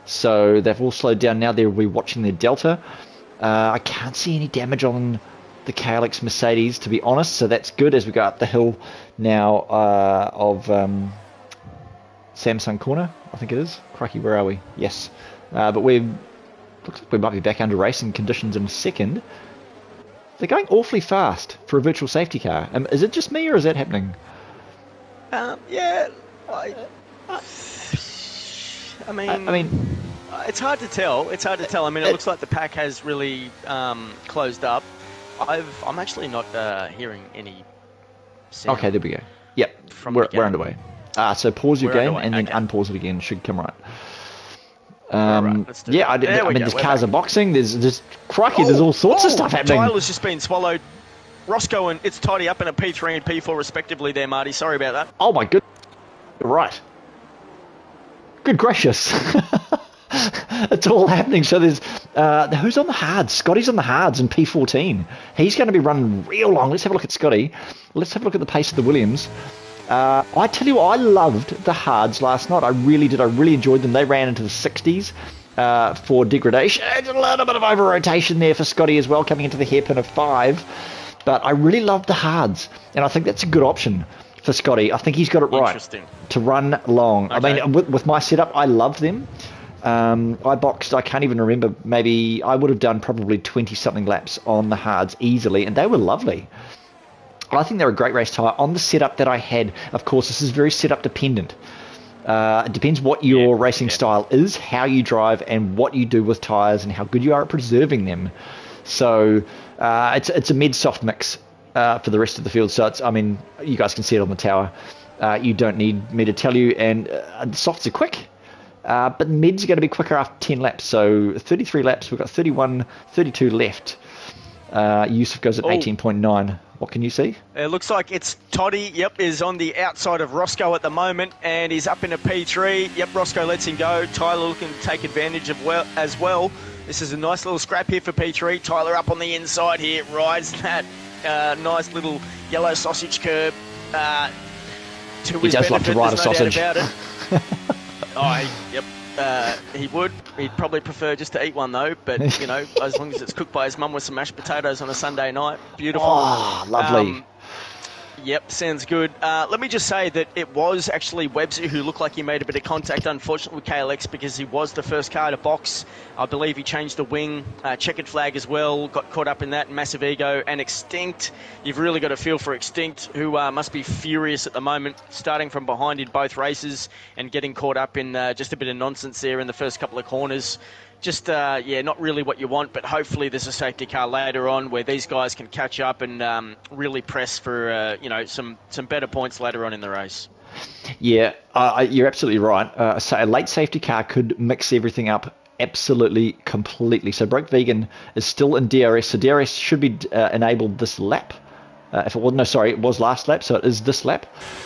So they've all slowed down now. They'll be watching their delta. I can't see any damage on the KLX Mercedes, to be honest, so that's good as we go up the hill now of Samsung corner, I think it is. Crikey, where are we? Yes. But looks like we might be back under racing conditions in a second. They're going awfully fast for a virtual safety car. Is it just me, or is that happening? Yeah. I mean, it's hard to tell. It's hard to tell. I mean, it looks like the pack has really closed up. I'm actually not hearing any sound. Okay, there we go. Yep, we're underway. So pause your game and then unpause it again. Should come right. Right, yeah, I mean, there's cars are boxing. There's crikey. There's all sorts of stuff happening. Tyler's just been swallowed. Roscoe and it's tidy up in a P3 and P4 respectively. There, Marty. Sorry about that. Oh my good. Right. Good gracious. It's all happening. So there's who's on the hards? Scotty's on the hards in P14. He's going to be running real long. Let's have a look at Scotty. Let's have a look at the pace of the Williams. I tell you what, I loved the hards last night. I really did. I really enjoyed them. They ran into the 60s for degradation. A little bit of over-rotation there for Scotty as well, coming into the hairpin of 5. But I really loved the hards, and I think that's a good option for Scotty. I think he's got it right to run long. Okay. I mean, with my setup, I loved them. I boxed, I can't even remember, maybe I would have done probably 20-something laps on the hards easily, and they were lovely. I think they're a great race tyre. On the setup that I had, of course, this is very setup dependent. It depends what your racing style is, how you drive, and what you do with tyres, and how good you are at preserving them. So it's a mid-soft mix for the rest of the field. So it's, I mean, you guys can see it on the tower. You don't need me to tell you. And the softs are quick, but mids are going to be quicker after 10 laps. So 33 laps, we've got 31, 32 left. Yusuf goes at 18.9. What can you see? It looks like it's Toddy, is on the outside of Roscoe at the moment, and he's up in a P3. Roscoe lets him go. Tyler looking to take advantage of as well. This is a nice little scrap here for P3. Tyler up on the inside here, rides that nice little yellow sausage curb. He does love to ride a sausage. About it. He would. He'd probably prefer just to eat one though, but you know, as long as it's cooked by his mum with some mashed potatoes on a Sunday night, beautiful. Oh, lovely. Sounds good. Let me just say that it was actually Webster who looked like he made a bit of contact, unfortunately, with KLX because he was the first car to box. I believe he changed the wing, checkered flag as well, got caught up in that, massive ego, and Extinct. You've really got a feel for Extinct, who must be furious at the moment, starting from behind in both races and getting caught up in just a bit of nonsense there in the first couple of corners. Just, not really what you want, but hopefully there's a safety car later on where these guys can catch up and really press for, some better points later on in the race. Yeah, you're absolutely right. So a late safety car could mix everything up absolutely, completely. So Broke Vegan is still in DRS, so DRS should be enabled this lap. It was last lap, so it is this lap.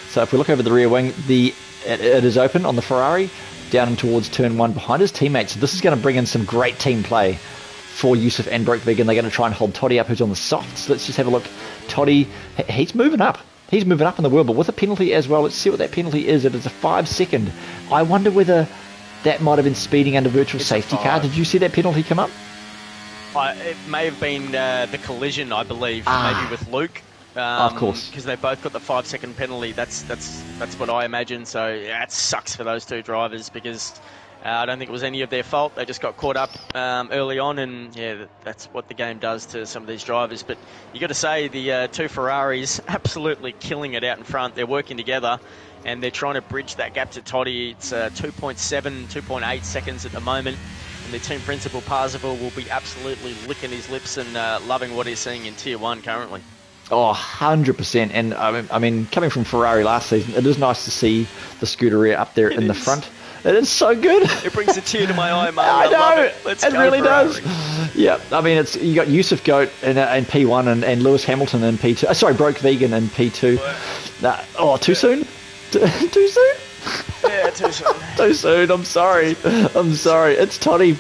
So if we look over the rear wing, it is open on the Ferrari, down and towards turn 1 behind his teammates. So this is going to bring in some great team play for Yusuf and Broke Vegan. They're going to try and hold Toddy up, who's on the softs. Let's just have a look. Toddy, he's moving up. He's moving up in the world, but with a penalty as well. Let's see what that penalty is. It is a 5-second. I wonder whether that might have been speeding under virtual safety car. Did you see that penalty come up? It may have been the collision, I believe, maybe with Luke. Of course, because they both got the 5-second penalty. That's what I imagine. So it sucks for those two drivers because I don't think it was any of their fault. They just got caught up early on, and that's what the game does to some of these drivers. But you got to say the two Ferraris absolutely killing it out in front. They're working together, and they're trying to bridge that gap to Toddy. It's 2.7, 2.8 seconds at the moment. And the team principal Parzival will be absolutely licking his lips and loving what he's seeing in Tier 1 currently. Oh, 100%. And I mean, coming from Ferrari last season, it is nice to see the Scuderia up there in the front. It is so good. It brings a tear to my eye, mate. I know. Love it. Let's it go, really Ferrari. does. Yeah, I mean, you got Yusuf Goat in P1 and Lewis Hamilton in P2. Sorry, Broke Vegan in P2. Too soon? Too soon? Yeah, too soon. Too soon. I'm sorry. It's Toddy.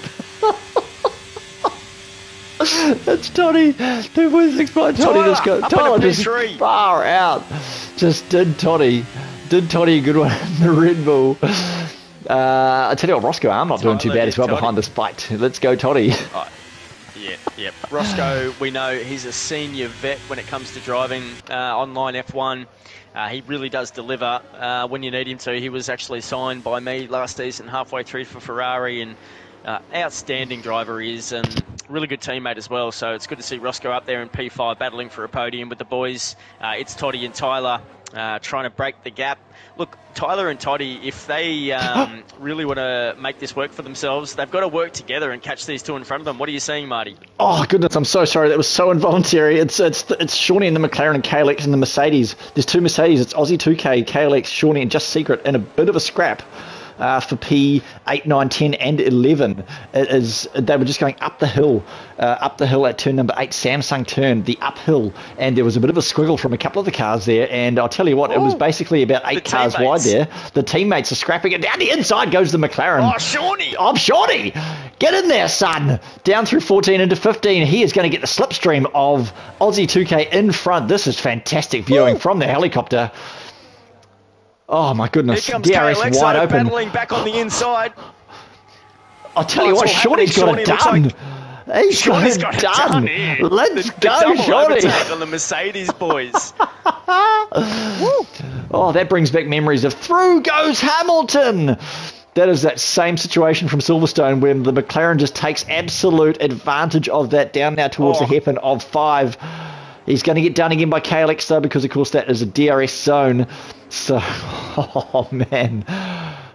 It's Toddy. 2.65. Toddy just go. Tyler just far out. Just did Toddy a good one in the Red Bull. I tell you what, Roscoe, I'm not doing too bad as well behind this fight. Let's go, Toddy. Yeah. Yep. Roscoe, we know he's a senior vet when it comes to driving online F1. He really does deliver when you need him to. He was actually signed by me last season, halfway through for Ferrari, and outstanding driver he is, and really good teammate as well. So it's good to see Roscoe up there in P5 battling for a podium with the boys. It's Toddy and Tyler trying to break the gap. Look, Tyler and Toddy, if they really want to make this work for themselves, they've got to work together and catch these two in front of them. What are you saying, Marty? Oh, goodness, I'm so sorry. That was so involuntary. It's Shawnee in the McLaren and KLX in the Mercedes. There's two Mercedes. It's Aussie 2K, KLX, Shawnee, and Just Secret in a bit of a scrap. For P8, 9, 10, and 11. They were just going up the hill at turn number 8, Samsung turn, the uphill, and there was a bit of a squiggle from a couple of the cars there, and I'll tell you what, it was basically about 8 cars wide there. The teammates are scrapping it. Down the inside goes the McLaren. Oh, Shawnee! Oh, Shawnee! Get in there, son! Down through 14 into 15. He is going to get the slipstream of Aussie 2K in front. This is fantastic viewing from the helicopter. Oh my goodness! Here comes DRS KLX wide open. battling back on the inside. I'll tell you what, Shawnee's got it done. He's got it done. Let's go, Shawnee. On the Mercedes boys. Oh, that brings back memories of through goes Hamilton. That is that same situation from Silverstone when the McLaren just takes absolute advantage of that down now towards the hairpin of 5. He's going to get done again by KLX though, because of course that is a DRS zone. So, oh man,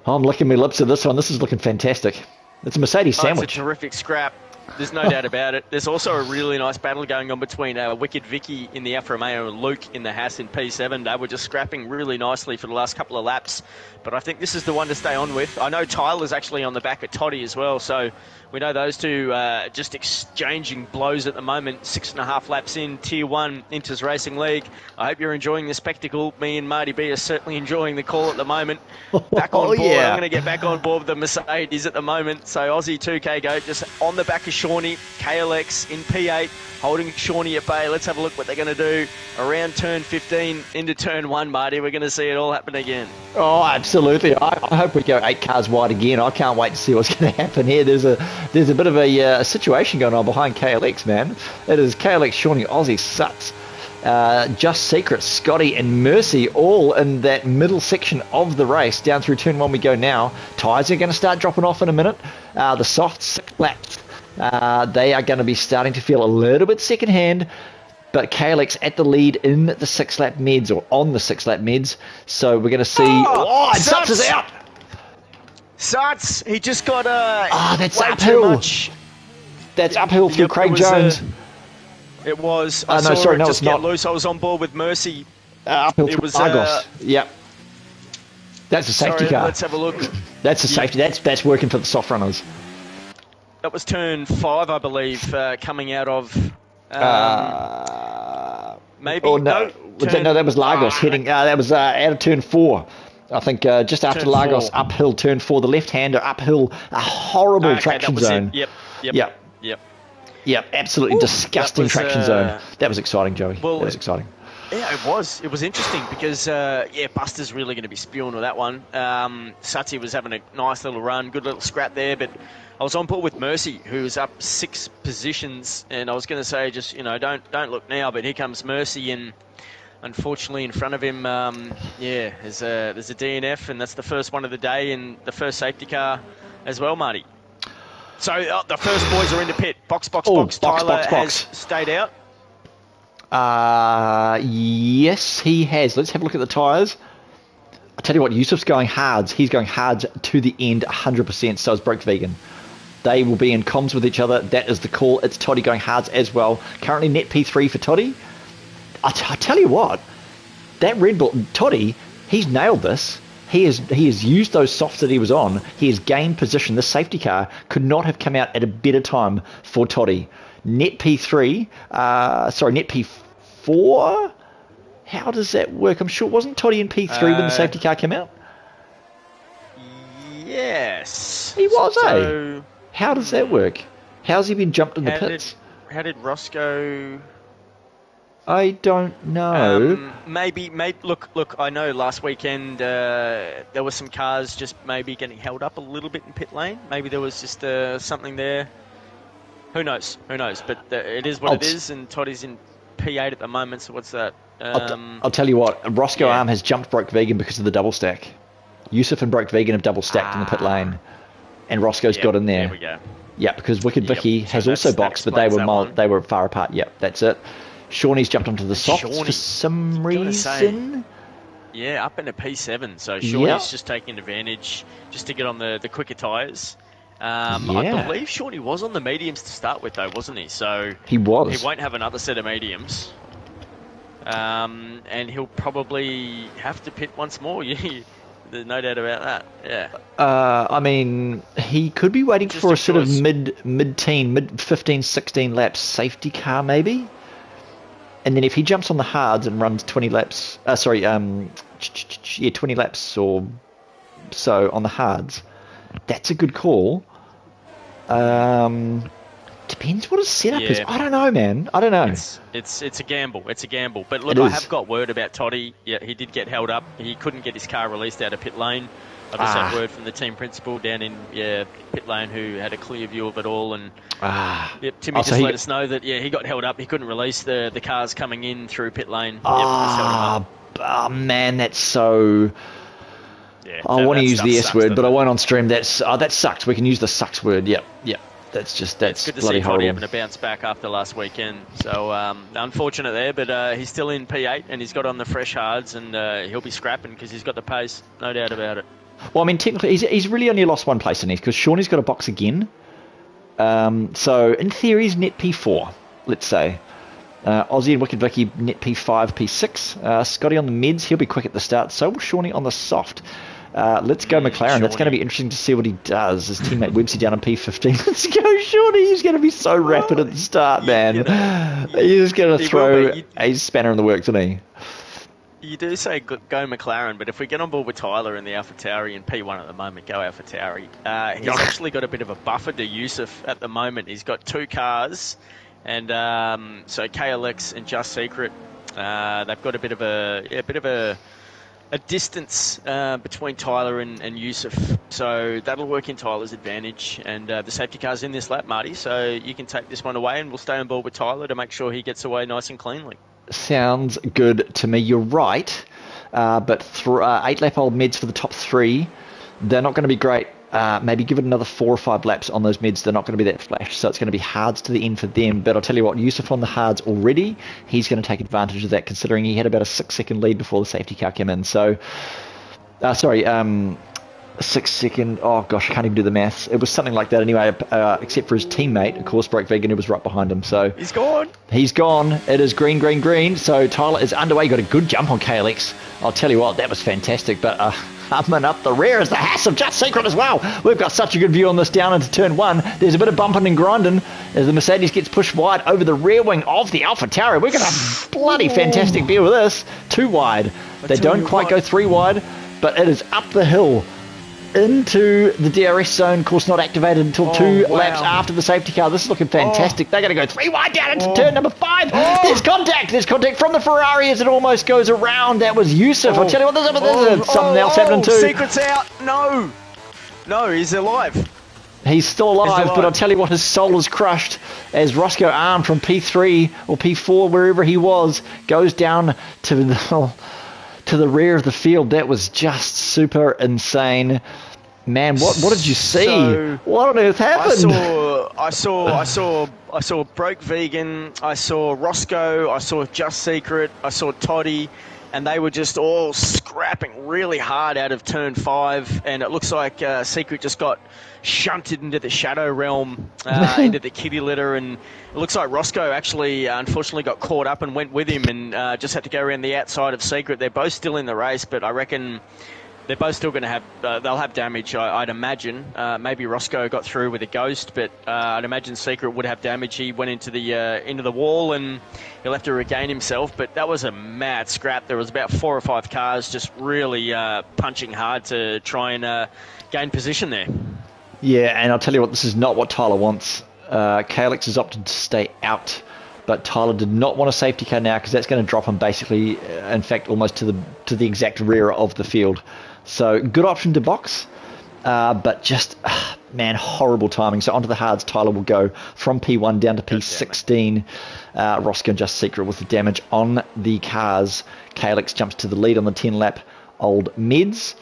I'm licking my lips at this one. This is looking fantastic. It's a Mercedes sandwich. It's a terrific scrap. There's no doubt about it. There's also a really nice battle going on between Wicked Vicky in the Alfa Romeo and Luke in the Haas in P7. They were just scrapping really nicely for the last couple of laps. But I think this is the one to stay on with. I know Tyler's actually on the back of Toddy as well. So we know those two just exchanging blows at the moment. 6.5 laps in, Tier 1 Inters Racing League. I hope you're enjoying the spectacle. Me and Marty B are certainly enjoying the call at the moment. Back on board. Yeah. I'm going to get back on board with the Mercedes at the moment. So Aussie 2K go just on the back of Shawnee. KLX in P8 holding Shawnee at bay. Let's have a look what they're going to do around turn 15 into turn 1, Marty. We're going to see it all happen again. Oh, absolutely. I hope we go 8 cars wide again. I can't wait to see what's going to happen here. There's a bit of a situation going on behind KLX, man. It is KLX, Shawnee, Aussie, Suts, Just Secret, Scotty, and Mercy all in that middle section of the race. Down through turn 1 we go now. Tyres are going to start dropping off in a minute. The soft 6 laps. They are going to be starting to feel a little bit secondhand, but KLX at the lead in the 6-lap meds, or on the 6-lap meds. So we're going to see. Oh, and Suts is out. Suts, he just got that's way uphill. too much. That's uphill through Craig Jones. It was. No, sorry, no, just it's not. Get loose. I was on board with Mercy. Uphill through Argos. Yep. That's a safety car. Let's have a look. That's a safety. That's working for the soft runners. That was turn 5, I believe, coming out of maybe. Oh no, that was Lagos heading. That was out of turn 4. I think just after turn Lagos, 4. uphill turn 4, the left-hander uphill, a horrible traction zone. Yep, absolutely disgusting traction zone. That was exciting, Joey. Well, that was exciting. Yeah, it was. It was interesting because, Buster's really going to be spewing with that one. Sati was having a nice little run, good little scrap there, but I was on board with Mercy, who was up 6 positions, and I was going to say, just, don't look now, but here comes Mercy, and unfortunately in front of him, there's a DNF, and that's the first one of the day, and the first safety car as well, Marty. So the first boys are in the pit. Box. Tyler has stayed out. Yes, he has. Let's have a look at the tyres. I tell you what, Yusuf's going hards. He's going hards to the end, 100%. So is Broke Vegan. They will be in comms with each other. That is the call. It's Toddy going hards as well. Currently net P3 for Toddy. I tell you what, that Red Bull Toddy, he's nailed this. He has used those softs that he was on. He has gained position. This safety car could not have come out at a better time for Toddy. Net P3, net P4. How does that work? I'm sure wasn't Toddy in P3 when the safety car came out? Yes, he was. How does that work? How's he been jumped in the pits? How did Roscoe? I don't know. Maybe. Look. I know last weekend there were some cars just maybe getting held up a little bit in pit lane. Maybe there was just something there. Who knows? Who knows? But it is what it is, and Toddy's in P8 at the moment, so what's that? I'll tell you what, Roscoe Arm has jumped Broke Vegan because of the double stack. Yusuf and Broke Vegan have double stacked in the pit lane, and Roscoe's got in there. There we go. Yeah, because Wicked Vicky has also boxed, but they were far apart. Yep, that's it. Shawnee's jumped onto the softs for some reason. Yeah, up into P7, so Shawnee's just taking advantage just to get on the quicker tyres. I believe Shawnee was on the mediums to start with, though, wasn't he? So he was. He won't have another set of mediums. And he'll probably have to pit once more. There's no doubt about that. Yeah. I mean, he could be waiting for a sort of mid-teen, mid 15, 16 laps safety car, maybe. And then if he jumps on the hards and runs 20 laps, 20 laps or so on the hards, that's a good call. Depends what his setup is. I don't know, man. I don't know. It's a gamble. It's a gamble. But look, I have got word about Toddy. Yeah, he did get held up. He couldn't get his car released out of pit lane. I just had word from the team principal down in pit lane who had a clear view of it all. And Timmy just let us know that he got held up. He couldn't release the cars coming in through pit lane. Man, that's so. Yeah, I want to use the S word, but I won't on stream. That sucks. We can use the sucks word. Yep. That's good to see Toddy having to bounce back after last weekend. So unfortunate there, but he's still in P8 and he's got on the fresh hards and he'll be scrapping because he's got the pace, no doubt about it. Well, I mean, technically, he's really only lost one place in these because Shawnee's got a box again. So in theory, he's net P4, let's say. Aussie and Wicked Vicky net P5, P6. Scotty on the meds, he'll be quick at the start. So will Shawnee on the soft. Let's go McLaren. Shawnee. That's going to be interesting to see what he does. His teammate Websy down on P15. Let's go Shawnee. He's going to be so rapid at the start, man. He's going to throw a spanner in the works, isn't he? You do say go McLaren, but if we get on board with Tyler in the AlphaTauri in P1 at the moment, go AlphaTauri. He's actually got a bit of a buffer to Yusuf at the moment. He's got two cars, and so KLX and Just Secret, they've got a bit of a distance between Tyler and Yusuf, so that'll work in Tyler's advantage. And the safety car's in this lap, Marty, so you can take this one away, and we'll stay on board with Tyler to make sure he gets away nice and cleanly. Sounds good to me. You're right, but 8-lap-old meds for the top three, they're not going to be great. Maybe give it another 4 or 5 laps on those meds. They're not going to be that flash, so it's going to be hards to the end for them. But I'll tell you what, Yusuf on the hards already, he's going to take advantage of that, considering he had about a 6-second lead before the safety car came in. So, 6-second, oh gosh, I can't even do the maths. It was something like that anyway, except for his teammate, of course, Broke Vegan, who was right behind him. So he's gone. He's gone. It is green, green, green. So Tyler is underway. Got a good jump on KLX. I'll tell you what, that was fantastic. But up and up the rear is the Hass of Just Secret as well. We've got such a good view on this down into turn 1. There's a bit of bumping and grinding as the Mercedes gets pushed wide over the rear wing of the AlphaTauri. We're going to have a bloody fantastic view of this. 2 wide. They don't quite go 3 wide, but it is up the hill into the DRS zone. Of course, not activated until 2 laps after the safety car. This is looking fantastic. They're going to go 3 wide down into turn number 5. There's contact. There's contact from the Ferrari as it almost goes around. That was Yusuf. I'll tell you what, there's something else happening too. Secret's out. No, he's alive. He's still alive, but I'll tell you what, his soul is crushed as Roscoe Arm from P3 or P4, wherever he was, goes down to the rear of the field. That was just super insane. Man, what did you see? What on earth happened? I saw Broke Vegan, I saw Roscoe, I saw Just Secret, I saw Toddy, and they were just all scrapping really hard out of turn 5, and it looks like Secret just got shunted into the shadow realm, into the kitty litter, and it looks like Roscoe actually unfortunately got caught up and went with him and just had to go around the outside of Secret. They're both still in the race, but I reckon they're both still going to have, they'll have damage, I'd imagine. Maybe Roscoe got through with a ghost, but I'd imagine Secret would have damage. He went into the wall and he'll have to regain himself, but that was a mad scrap. There was about 4 or 5 cars just really punching hard to try and gain position there. Yeah, and I'll tell you what, this is not what Tyler wants. KLX has opted to stay out, but Tyler did not want a safety car now because that's going to drop him basically, in fact, almost to the exact rear of the field. So good option to box, but just Man, horrible timing. So onto the hards, Tyler will go from P1 down to P16. Roscoe and Just Secret with the damage on the cars. KLX jumps to the lead on the 10-lap old Meds.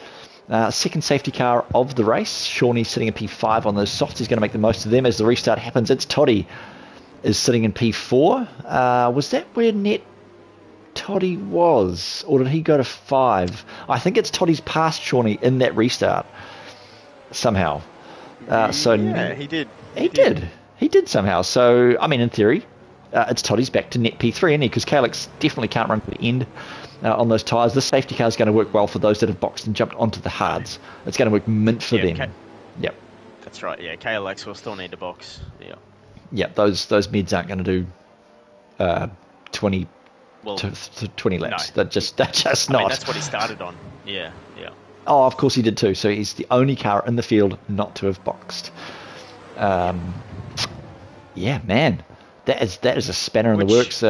Second safety car of the race. Shawnee sitting in P5 on those softs. He's going to make the most of them as the restart happens. It's Toddy is sitting in P4. Was that where net Toddy was? Or did he go to 5? I think it's Toddy's past Shawnee in that restart somehow. Yeah, he did. He did somehow. So, I mean, in theory, it's Toddy's back to net P3, isn't he? Because KLX definitely can't run to the end on those tyres. This safety car is going to work well for those that have boxed and jumped onto the hards. It's going to work mint for them. Yep. That's right. Yeah, KLX will still need to box. Yeah. Yep. Those mids aren't going to do 20 laps. No. They're just not. I mean, that's what he started on. Yeah. Oh, of course he did too. So he's the only car in the field not to have boxed. Yeah, man, that is a spanner in the works.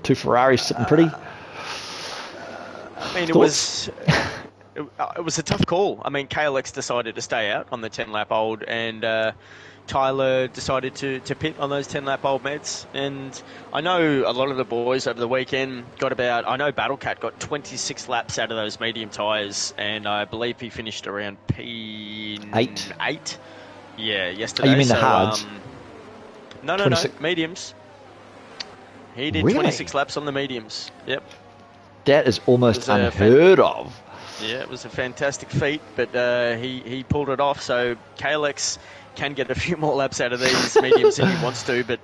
2 Ferraris sitting pretty. I mean, it was a tough call. I mean, KLX decided to stay out on the 10-lap old, and Tyler decided to pit on those 10-lap old Meds. And I know a lot of the boys over the weekend I know Battlecat got 26 laps out of those medium tyres, and I believe he finished around P8. Yeah, yesterday. Oh, you mean the hards? No, mediums. He did 26 laps on the mediums. Yep. That is almost unheard of. Yeah, it was a fantastic feat, but he pulled it off. So KLX can get a few more laps out of these mediums if he wants to, but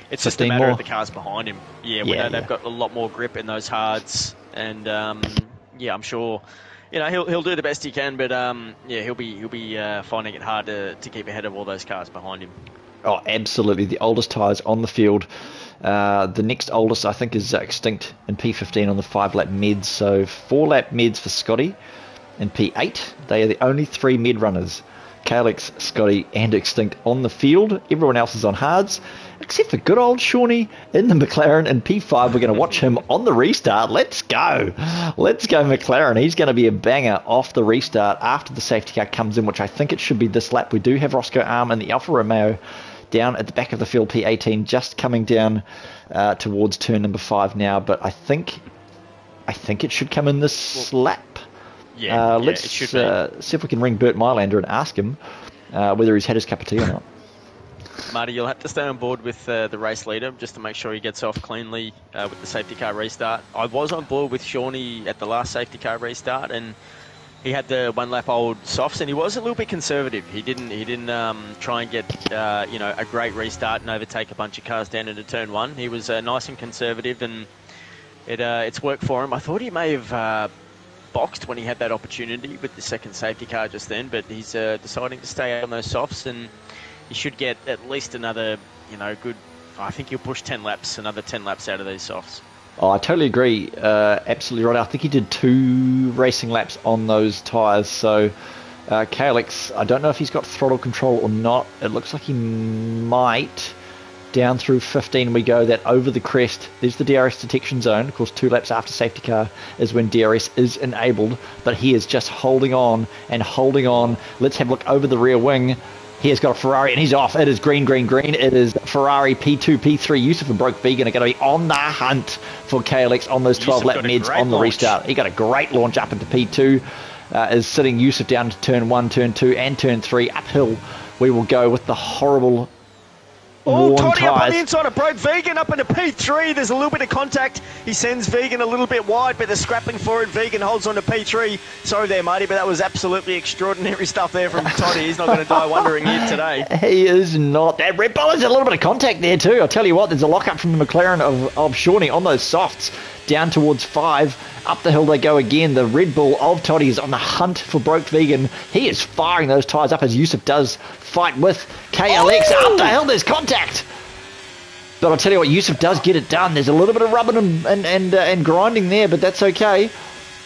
it's just a matter of the cars behind him. Yeah, we know they've got a lot more grip in those hards, and I'm sure he'll do the best he can, but he'll be finding it hard to keep ahead of all those cars behind him. Oh, absolutely. The oldest tyres on the field. The next oldest, I think, is Extinct in P15 on the 5-lap Meds. So 4-lap Meds for Scotty in P8. They are the only 3 Med runners. KLX, Scotty, and Extinct on the field. Everyone else is on hards, except for good old Shawnee in the McLaren in P5. We're going to watch him on the restart. Let's go. Let's go, McLaren. He's going to be a banger off the restart after the safety car comes in, which I think it should be this lap. We do have Roscoe Arm and the Alfa Romeo down at the back of the field, P18, just coming down towards turn number 5 now. But I think it should come in this lap. Let's see if we can ring Bert Mylander and ask him whether he's had his cup of tea or not. Marty, you'll have to stay on board with the race leader just to make sure he gets off cleanly with the safety car restart. I was on board with Shawnee at the last safety car restart, and he had the 1-lap old softs, and he was a little bit conservative. He didn't try and get a great restart and overtake a bunch of cars down into turn 1. He was nice and conservative, and it's worked for him. I thought he may have boxed when he had that opportunity with the second safety car just then, but he's deciding to stay out on those softs, and he should get at least another, good. I think he'll push 10 laps, another 10 laps out of these softs. Oh, I totally agree. Absolutely right. I think he did 2 racing laps on those tyres. So KLX, I don't know if he's got throttle control or not. It looks like he might. Down through 15 we go. That over the crest, there's the DRS detection zone. Of course, 2 laps after safety car is when DRS is enabled. But he is just holding on and holding on. Let's have a look over the rear wing. He has got a Ferrari and he's off. It is green. It is Ferrari P2, P3. Yusuf and Broke Vegan are going to be on the hunt for KLX on those 12-lap Meds on the restart. He got a great launch up into P2. Is sitting Yusuf down to turn 1, turn 2, and turn 3. Uphill we will go with the horrible Toddy up on the inside of Broke Vegan up into P3. There's a little bit of contact. He sends Vegan a little bit wide, but they're scrapping for it. Vegan holds on to P3. Sorry there, Marty, but that was absolutely extraordinary stuff there from Toddy. He's not going to die wondering here today. He is not. That Red Bull has a little bit of contact there too. I'll tell you what, there's a lock-up from the McLaren of Shawnee on those softs. Down towards 5. Up the hill they go again. The Red Bull of Toddy is on the hunt for Broke Vegan. He is firing those tyres up as Yusuf does fight with KLX. Up the hill there's contact. But I'll tell you what, Yusuf does get it done. There's a little bit of rubbing and grinding there, but that's okay.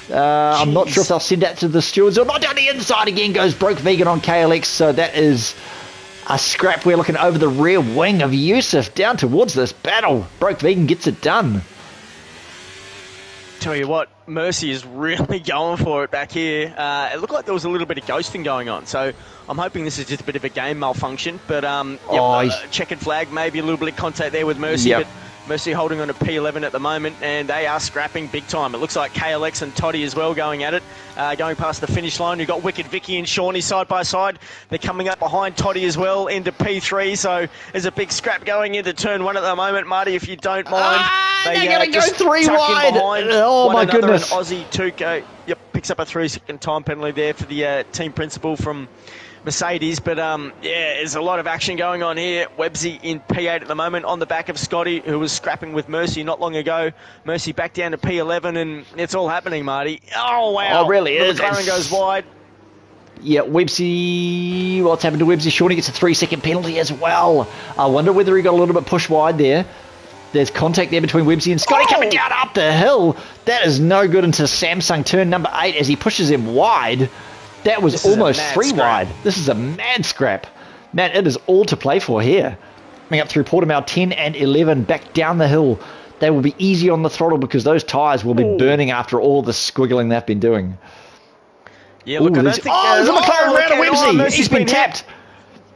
I'm not sure if they'll send that to the stewards or not. Down the inside again goes Broke Vegan on KLX. So that is a scrap. We're looking over the rear wing of Yusuf down towards this battle. Broke Vegan gets it done. tell you what, Mercy is really going for it back here. It looked like there was a little bit of ghosting going on, so I'm hoping this is just a bit of a game malfunction. But checkered flag, maybe a little bit of contact there with Mercy, but Mercy holding on to P11 at the moment, and they are scrapping big time. It looks like KLX and Toddy as well going at it, going past the finish line. You've got Wicked Vicky and Shawnee side by side. They're coming up behind Toddy as well into P3, so there's a big scrap going into turn 1 at the moment, Marty, if you don't mind. They're going to go 3 wide. Oh, my goodness. Aussie Tuco picks up a 3-second time penalty there for the team principal from Mercedes, but there's a lot of action going on here. Websy in P8 at the moment on the back of Scotty, who was scrapping with Mercy not long ago. Mercy back down to P11, and it's all happening, Marty. Oh, wow. Oh, really is. McLaren goes wide. Yeah, Websy, what's happened to Websy? Shawnee gets a 3-second penalty as well. I wonder whether he got a little bit pushed wide there. There's contact there between Websy and Scotty coming down up the hill. That is no good into Samsung turn number 8 as he pushes him wide. That was almost 3 wide. This is a mad scrap. Man, it is all to play for here. Coming up through Portimao 10 and 11, back down the hill. They will be easy on the throttle because those tyres will be burning after all the squiggling they've been doing. Yeah, look, I don't think... there's a McLaren round of Websy. He's been tapped.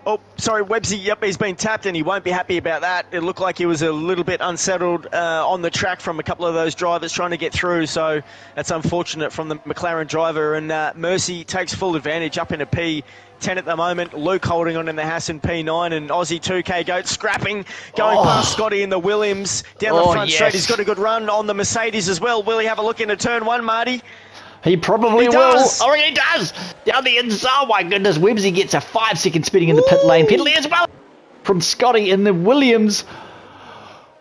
Oh, sorry, Websy, he's been tapped and he won't be happy about that. It looked like he was a little bit unsettled on the track from a couple of those drivers trying to get through, so that's unfortunate from the McLaren driver. And Mercy takes full advantage up into P10 at the moment. Luke holding on in the Haas in P9, and Aussie 2K Goat scrapping, going past Scotty in the Williams. Down the front straight, he's got a good run on the Mercedes as well. Will he have a look into turn 1, Marty? He probably will. Oh, he does. Down the inside. Oh, my goodness. Websy gets a 5-second spinning in the pit lane penalty as well from Scotty in the Williams.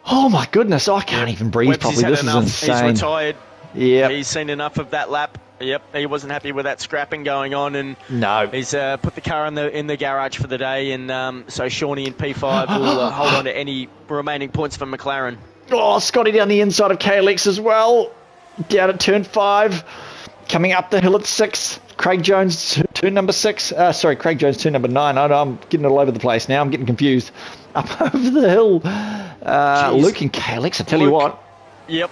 Oh, my goodness. I can't even breathe properly. This is insane. He's retired. Yeah. He's seen enough of that lap. Yep, he wasn't happy with that scrapping going on, and he's put the car in the garage for the day, and so Shawnee in P5 will hold on to any remaining points for McLaren. Oh, Scotty down the inside of KLX as well. Down at turn 5. Coming up the hill at 6, Craig Jones, turn number 6. Craig Jones, turn number 9. I'm getting it all over the place now. I'm getting confused. Up over the hill. Luke and KLX, I tell you what. Yep.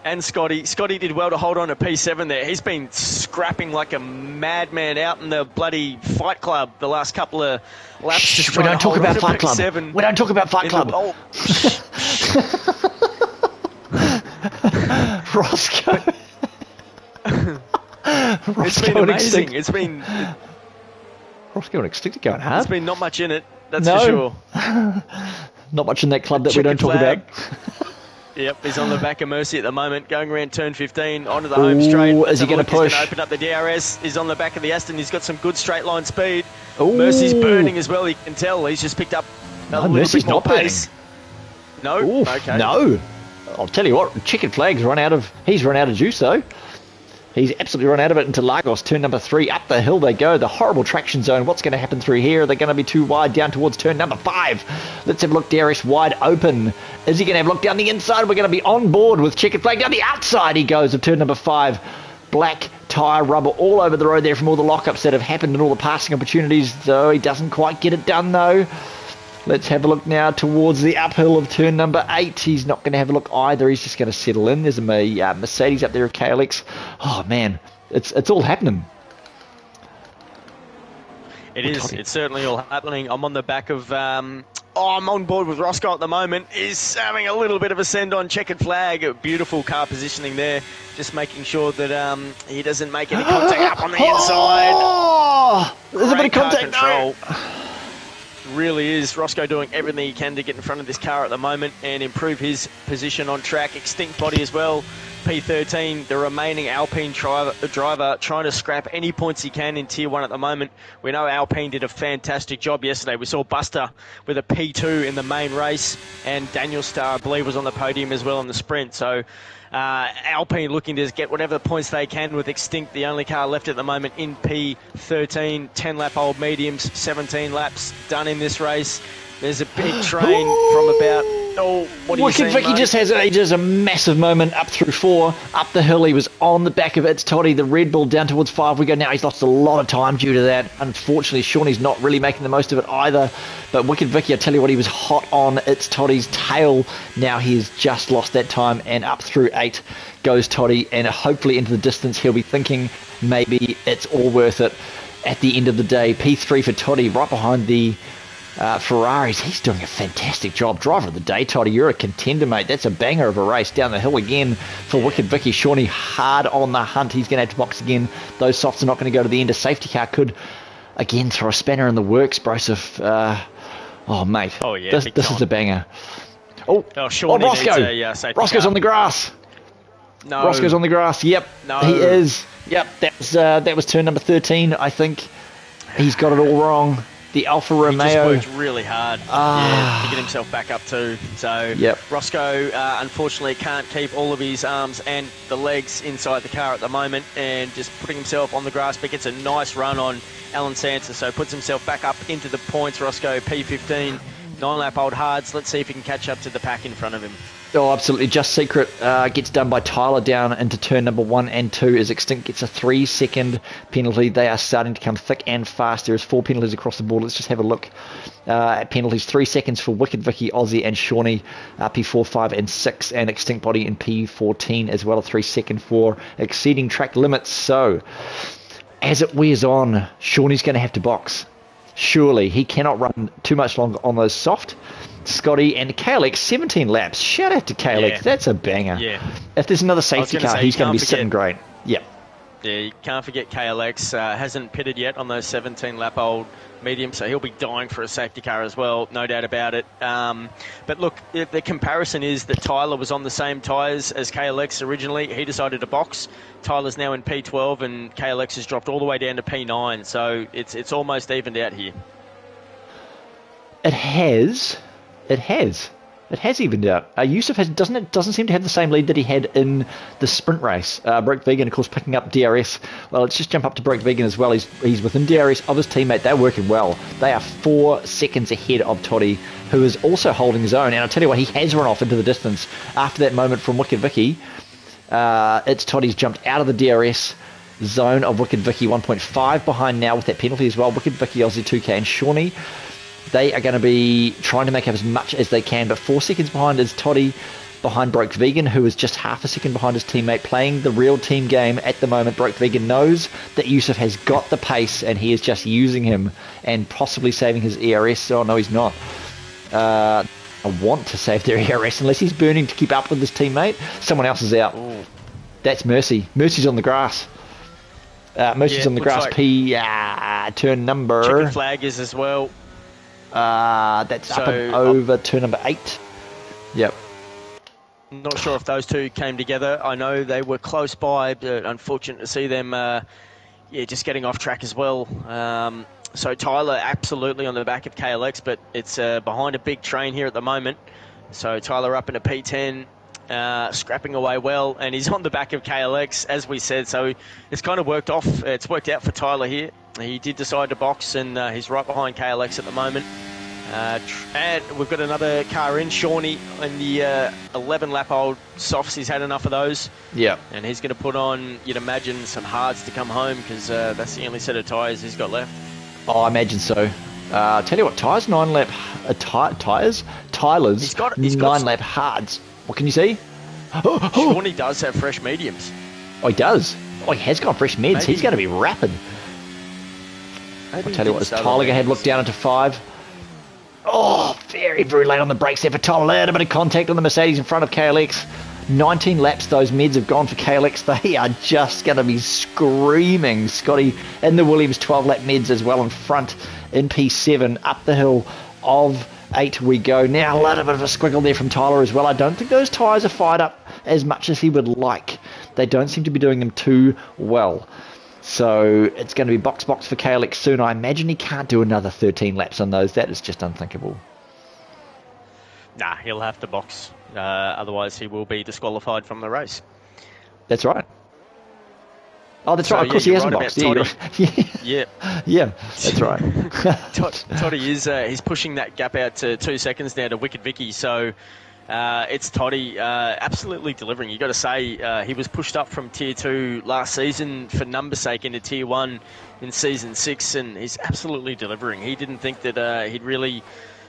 And Scotty. Scotty did well to hold on to P7 there. He's been scrapping like a madman out in the bloody Fight Club the last couple of laps. We don't talk about Fight Club. We don't talk about Fight Club. Roscoe. It's been amazing. It's been Roscoe and Extinct going hard. There's been not much in it, that's for sure. Not much in that club that we don't talk about. Yep, he's on the back of Mercy at the moment, going around turn 15 onto the home straight. Is he going to push? He's going to open up the DRS. He's on the back of the Aston. He's got some good straight line speed. Mercy's burning as well. You can tell he's just picked up a little bit more pace. No, okay. No. I'll tell you what, Checkered Flag's he's run out of juice though. He's absolutely run out of it into Lagos, turn number 3. Up the hill they go, the horrible traction zone. What's going to happen through here? They're going to be too wide down towards turn number 5. Let's have a look. DRS wide open. Is he going to have a look down the inside? We're going to be on board with Checkered Flag. Down the outside he goes of turn number 5. Black tyre rubber all over the road there from all the lockups that have happened and all the passing opportunities, though he doesn't quite get it done though. Let's have a look now towards the uphill of turn number 8. He's not going to have a look either. He's just going to settle in. There's a Mercedes up there of KLX. Oh, man. It's all happening. It is. It's certainly all happening. I'm on the back of... I'm on board with Roscoe at the moment. He's having a little bit of a send on Checkered Flag. A beautiful car positioning there. Just making sure that he doesn't make any contact up on the inside. Oh! There's a bit of contact control. Really is. Roscoe doing everything he can to get in front of this car at the moment and improve his position on track. Extinct body as well. P13, the remaining Alpine driver trying to scrap any points he can in Tier 1 at the moment. We know Alpine did a fantastic job yesterday. We saw Buster with a P2 in the main race, and Daniel Starr, I believe, was on the podium as well in the sprint. So Alpine looking to get whatever points they can with Extinct, the only car left at the moment in P13. 10-lap old mediums, 17 laps done in this race. There's a big train from about Oh, what do you Wicked see, Vicky mate? just has a massive moment up through 4, up the hill. He was on the back of It's Toddy, the Red Bull, down towards 5. We go now. He's lost a lot of time due to that. Unfortunately, Shawnee's not really making the most of it either. But Wicked Vicky, I tell you what, he was hot on It's Toddy's tail. Now he has just lost that time, and up through 8 goes Toddy, and hopefully into the distance he'll be thinking maybe it's all worth it at the end of the day. P3 for Toddy, right behind the Ferraris. He's doing a fantastic job. Driver of the day, Toddy. You're a contender, mate. That's a banger of a race. Down the hill again for Wicked Vicky. Shawnee hard on the hunt. He's going to have to box again. Those softs are not going to go to the end. A safety car could, again, throw a spanner in the works, Broseph. Oh, mate. Oh, yeah. This is a banger. Oh, Shawnee Roscoe. needs a safety Roscoe's car. on the grass. No. Roscoe's on the grass. Yep. No. He is. Yep. That was turn number 13, I think. He's got it all wrong. The Alfa Romeo. He just worked really hard to get himself back up too. So Roscoe, unfortunately, can't keep all of his arms and the legs inside the car at the moment, and just putting himself on the grass, but gets a nice run on Alan Sansa, so puts himself back up into the points. Roscoe, P15, 9-lap-old hards. Let's see if he can catch up to the pack in front of him. Oh, absolutely. Just Secret gets done by Tyler down into turn number 1 and 2 as Extinct gets a 3-second penalty. They are starting to come thick and fast. There is 4 penalties across the board. Let's just have a look at penalties. 3 seconds for Wicked Vicky, Aussie and Shawnee, P4, 5 and 6, and Extinct Body in P14 as well, a 3-second for exceeding track limits. So as it wears on, Shawnee's going to have to box. Surely he cannot run too much longer on those soft. Scotty and KLX, 17 laps. Shout out to KLX. Yeah. That's a banger. Yeah. If there's another safety car, he's going to be sitting great. Yep. Yeah, you can't forget KLX. Hasn't pitted yet on those 17-lap-old mediums, so he'll be dying for a safety car as well, no doubt about it. But look, the comparison is that Tyler was on the same tyres as KLX originally. He decided to box. Tyler's now in P12, and KLX has dropped all the way down to P9, so it's almost evened out here. It has evened out. Yusuf doesn't seem to have the same lead that he had in the sprint race. Broke Vegan, of course, picking up DRS. Well, let's just jump up to Broke Vegan as well. He's within DRS of his teammate. They're working well. They are 4 seconds ahead of Toddy, who is also holding his own. And I'll tell you what, he has run off into the distance after that moment from Wicked Vicky. It's Toddy's jumped out of the DRS zone of Wicked Vicky, 1.5 behind now with that penalty as well. Wicked Vicky, Aussie 2K and Shawnee. They are going to be trying to make up as much as they can, but 4 seconds behind is Toddy, behind Broke Vegan, who is just half a second behind his teammate, playing the real team game at the moment. Broke Vegan knows that Yusuf has got the pace, and he is just using him and possibly saving his ERS. Oh, no, he's not. I want to save their ERS unless he's burning to keep up with his teammate. Someone else is out. Ooh. That's Mercy. Mercy's on the grass. Mercy's on the grass. Like turn number... Chicken flag is as well. That's up and over turn number 8. Yep. Not sure if those two came together. I know they were close by, but unfortunate to see them just getting off track as well. So Tyler absolutely on the back of KLX, but it's behind a big train here at the moment. So Tyler up in a P10, scrapping away well, and he's on the back of KLX, as we said. So it's kind of worked off. It's worked out for Tyler here. He did decide to box, and he's right behind KLX at the moment. And we've got another car in, Shawnee, in the 11-lap-old softs. He's had enough of those. Yeah. And he's going to put on, you'd imagine, some hards to come home, because that's the only set of tyres he's got left. Oh, I imagine so. Tell you what, Tyler's 9-lap tyres. Tyler's 9-lap hards. What can you see? Shawnee does have fresh mediums. Oh, he does. Oh, he has got fresh meds. Maybe. He's going to be rapid. I'll tell you what, as Tyler going to have looked down into 5. Oh, very, very late on the brakes there for Tyler. A little bit of contact on the Mercedes in front of KLX. 19 laps those meds have gone for KLX. They are just going to be screaming. Scotty in the Williams 12-lap meds as well in front in P7. Up the hill of 8 we go. Now a little bit of a squiggle there from Tyler as well. I don't think those tyres are fired up as much as he would like. They don't seem to be doing them too well. So it's going to be box for KLX soon. I imagine he can't do another 13 laps on those. That is just unthinkable. Nah, he'll have to box. Otherwise, he will be disqualified from the race. That's right. Oh, that's right. Of course, he hasn't boxed. Yeah, that's right. Toddy is he's pushing that gap out to 2 seconds now to Wicked Vicky. So It's Toddy absolutely delivering. You got to say he was pushed up from Tier 2 last season for numbers sake into Tier 1 in Season 6, and he's absolutely delivering. He didn't think that he'd really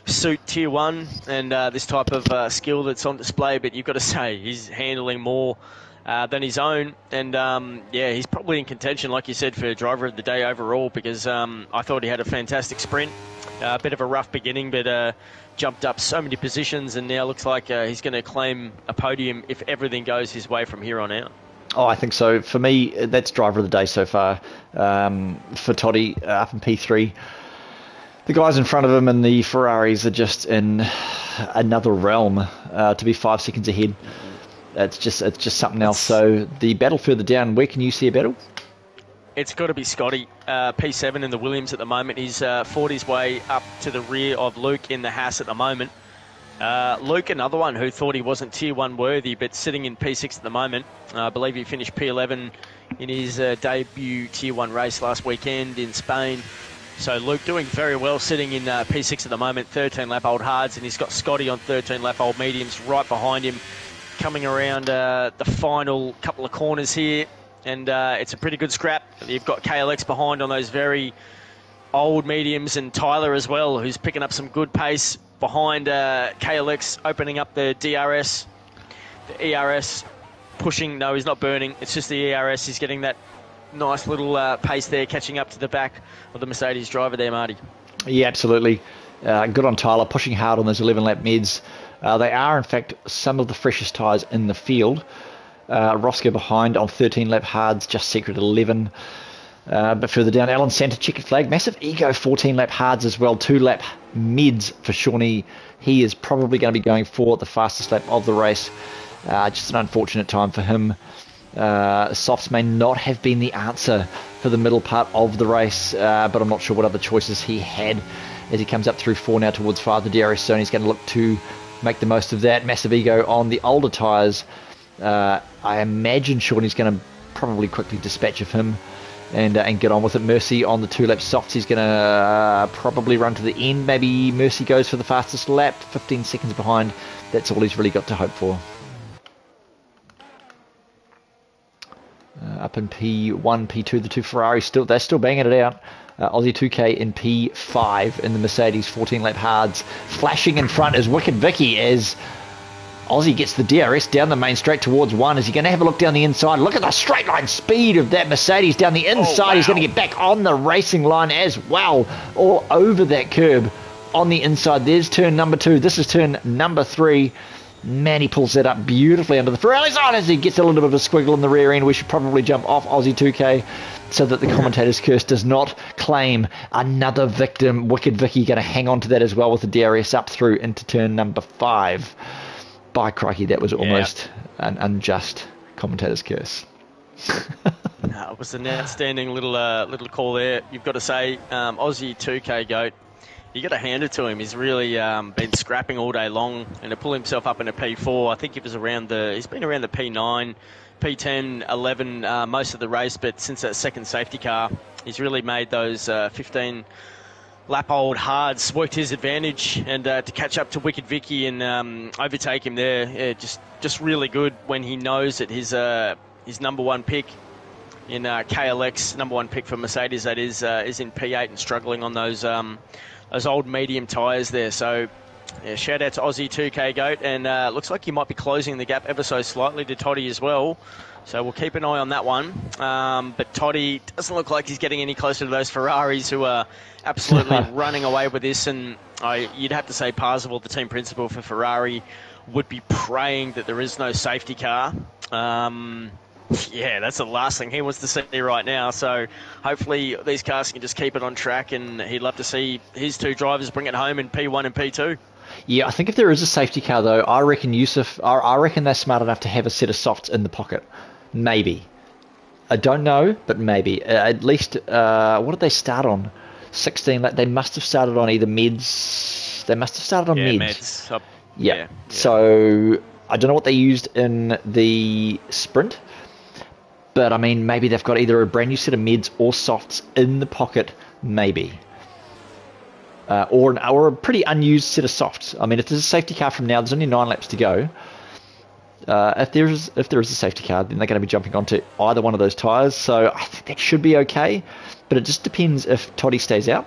suit Tier 1 and this type of skill that's on display, but you've got to say he's handling more than his own, and yeah, he's probably in contention, like you said, for driver of the day overall, because I thought he had a fantastic sprint. A bit of a rough beginning, but jumped up so many positions, and now looks like he's going to claim a podium if everything goes his way from here on out. Oh, I think so. For me, that's driver of the day so far. For Toddy, up in P3. The guys in front of him and the Ferraris are just in another realm. To be 5 seconds ahead, it's just something else. So the battle further down, where can you see a battle? It's got to be Scotty, P7 in the Williams at the moment. He's fought his way up to the rear of Luke in the Haas at the moment. Luke, another one who thought he wasn't Tier 1 worthy, but sitting in P6 at the moment. I believe he finished P11 in his debut Tier 1 race last weekend in Spain. So Luke doing very well, sitting in P6 at the moment, 13 lap old hards, and he's got Scotty on 13 lap old mediums right behind him, coming around the final couple of corners here. And it's a pretty good scrap. You've got KLX behind on those very old mediums, and Tyler as well, who's picking up some good pace behind KLX, opening up the DRS. The ERS pushing. No, he's not burning. It's just the ERS. He's getting that nice little pace there, catching up to the back of the Mercedes driver there, Marty. Yeah, absolutely. Good on Tyler, pushing hard on those 11-lap mids. They are, in fact, some of the freshest tyres in the field. Roscoe behind on 13-lap hards, just secret 11. But further down, Alan Santa, checkered flag. Massive ego, 14-lap hards as well. 2-lap mids for Shawnee. He is probably going to be going for the fastest lap of the race. Just an unfortunate time for him. Softs may not have been the answer for the middle part of the race, but I'm not sure what other choices he had as he comes up through 4 now towards 5. The DRS zone, he's going to look to make the most of that. Massive ego on the older tyres. I imagine Shawnee's going to probably quickly dispatch of him and get on with it. Mercy on the 2-lap softs. He's going to probably run to the end. Maybe Mercy goes for the fastest lap, 15 seconds behind. That's all he's really got to hope for. Up in P1, P2, the 2 Ferraris, they're still banging it out. Aussie 2K in P5 in the Mercedes 14-lap hards. Flashing in front is Wicked Vicky as Aussie gets the DRS down the main straight towards 1. Is he going to have a look down the inside? Look at the straight line speed of that Mercedes down the inside. Oh, wow. He's going to get back on the racing line as well, all over that curb on the inside. There's turn number 2. This is turn number 3. Man, he pulls that up beautifully under the Ferrari's on as he gets a little bit of a squiggle in the rear end. We should probably jump off Aussie 2K so that the commentator's curse does not claim another victim. Wicked Vicky going to hang on to that as well with the DRS up through into turn number 5. By crikey, that was almost an unjust commentator's curse. No, it was an outstanding little call there. You've got to say, Aussie 2K GOAT, you got to hand it to him. He's really been scrapping all day long, and to pull himself up into P4, I think he was he's been around the P9, P10, 11 most of the race, but since that second safety car, he's really made those 15 lap old hards worked his advantage, and to catch up to Wicked Vicky and overtake him there, yeah, just really good when he knows that his number one pick in KLX, number one pick for Mercedes, that is in P8 and struggling on those old medium tyres there. So yeah, shout out to Aussie 2K GOAT, and looks like he might be closing the gap ever so slightly to Toddy as well. So we'll keep an eye on that one. But Toddy doesn't look like he's getting any closer to those Ferraris who are absolutely running away with this. And you'd have to say Parzival, the team principal for Ferrari, would be praying that there is no safety car. Yeah, that's the last thing he wants to see right now. So hopefully these cars can just keep it on track, and he'd love to see his 2 drivers bring it home in P1 and P2. Yeah, I think if there is a safety car, though, I reckon I reckon they're smart enough to have a set of softs in the pocket. Maybe. I don't know, but maybe. At least, what did they start on? 16. They must have started on either mids. They must have started on mids. Yeah. So I don't know what they used in the sprint. But, I mean, maybe they've got either a brand new set of mids or softs in the pocket. Maybe. or a pretty unused set of softs. I mean, if there's a safety car from now, there's only 9 laps to go. If there is a safety car, then they're going to be jumping onto either one of those tyres. So I think that should be okay. But it just depends if Toddy stays out,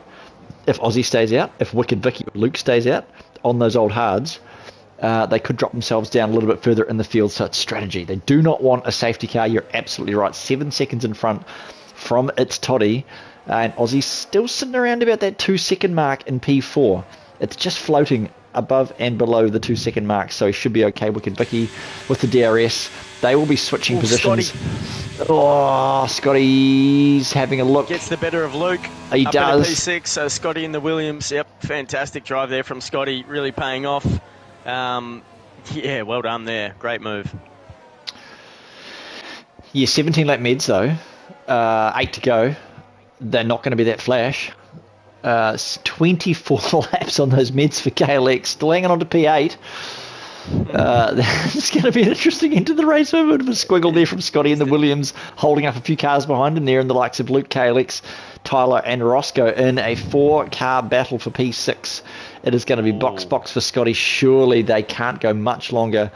if Aussie stays out, if Wicked Vicky or Luke stays out on those old hards. They could drop themselves down a little bit further in the field, so it's strategy. They do not want a safety car. You're absolutely right. 7 seconds in front from its Toddy, and Aussie's still sitting around about that 2-second mark in P4. It's just floating above and below the 2-second mark, so he should be okay. Wicked Vicky with the DRS. They will be switching positions. Scotty. Oh, Scotty's having a look. Gets the better of Luke. He up does. P6, so Scotty in the Williams. Yep, fantastic drive there from Scotty. Really paying off. Yeah, well done there. Great move. Yeah, 17 lap meds though. 8 to go. They're not going to be that flash. 24 laps on those meds for KLX. Still hanging on to P8. It's going to be an interesting end to the race. A bit of a squiggle there from Scotty and the Williams, holding up a few cars behind him there, in the likes of Luke, KLX, Tyler and Roscoe in a 4-car battle for P6. It is going to be box for Scotty. Surely they can't go much longer.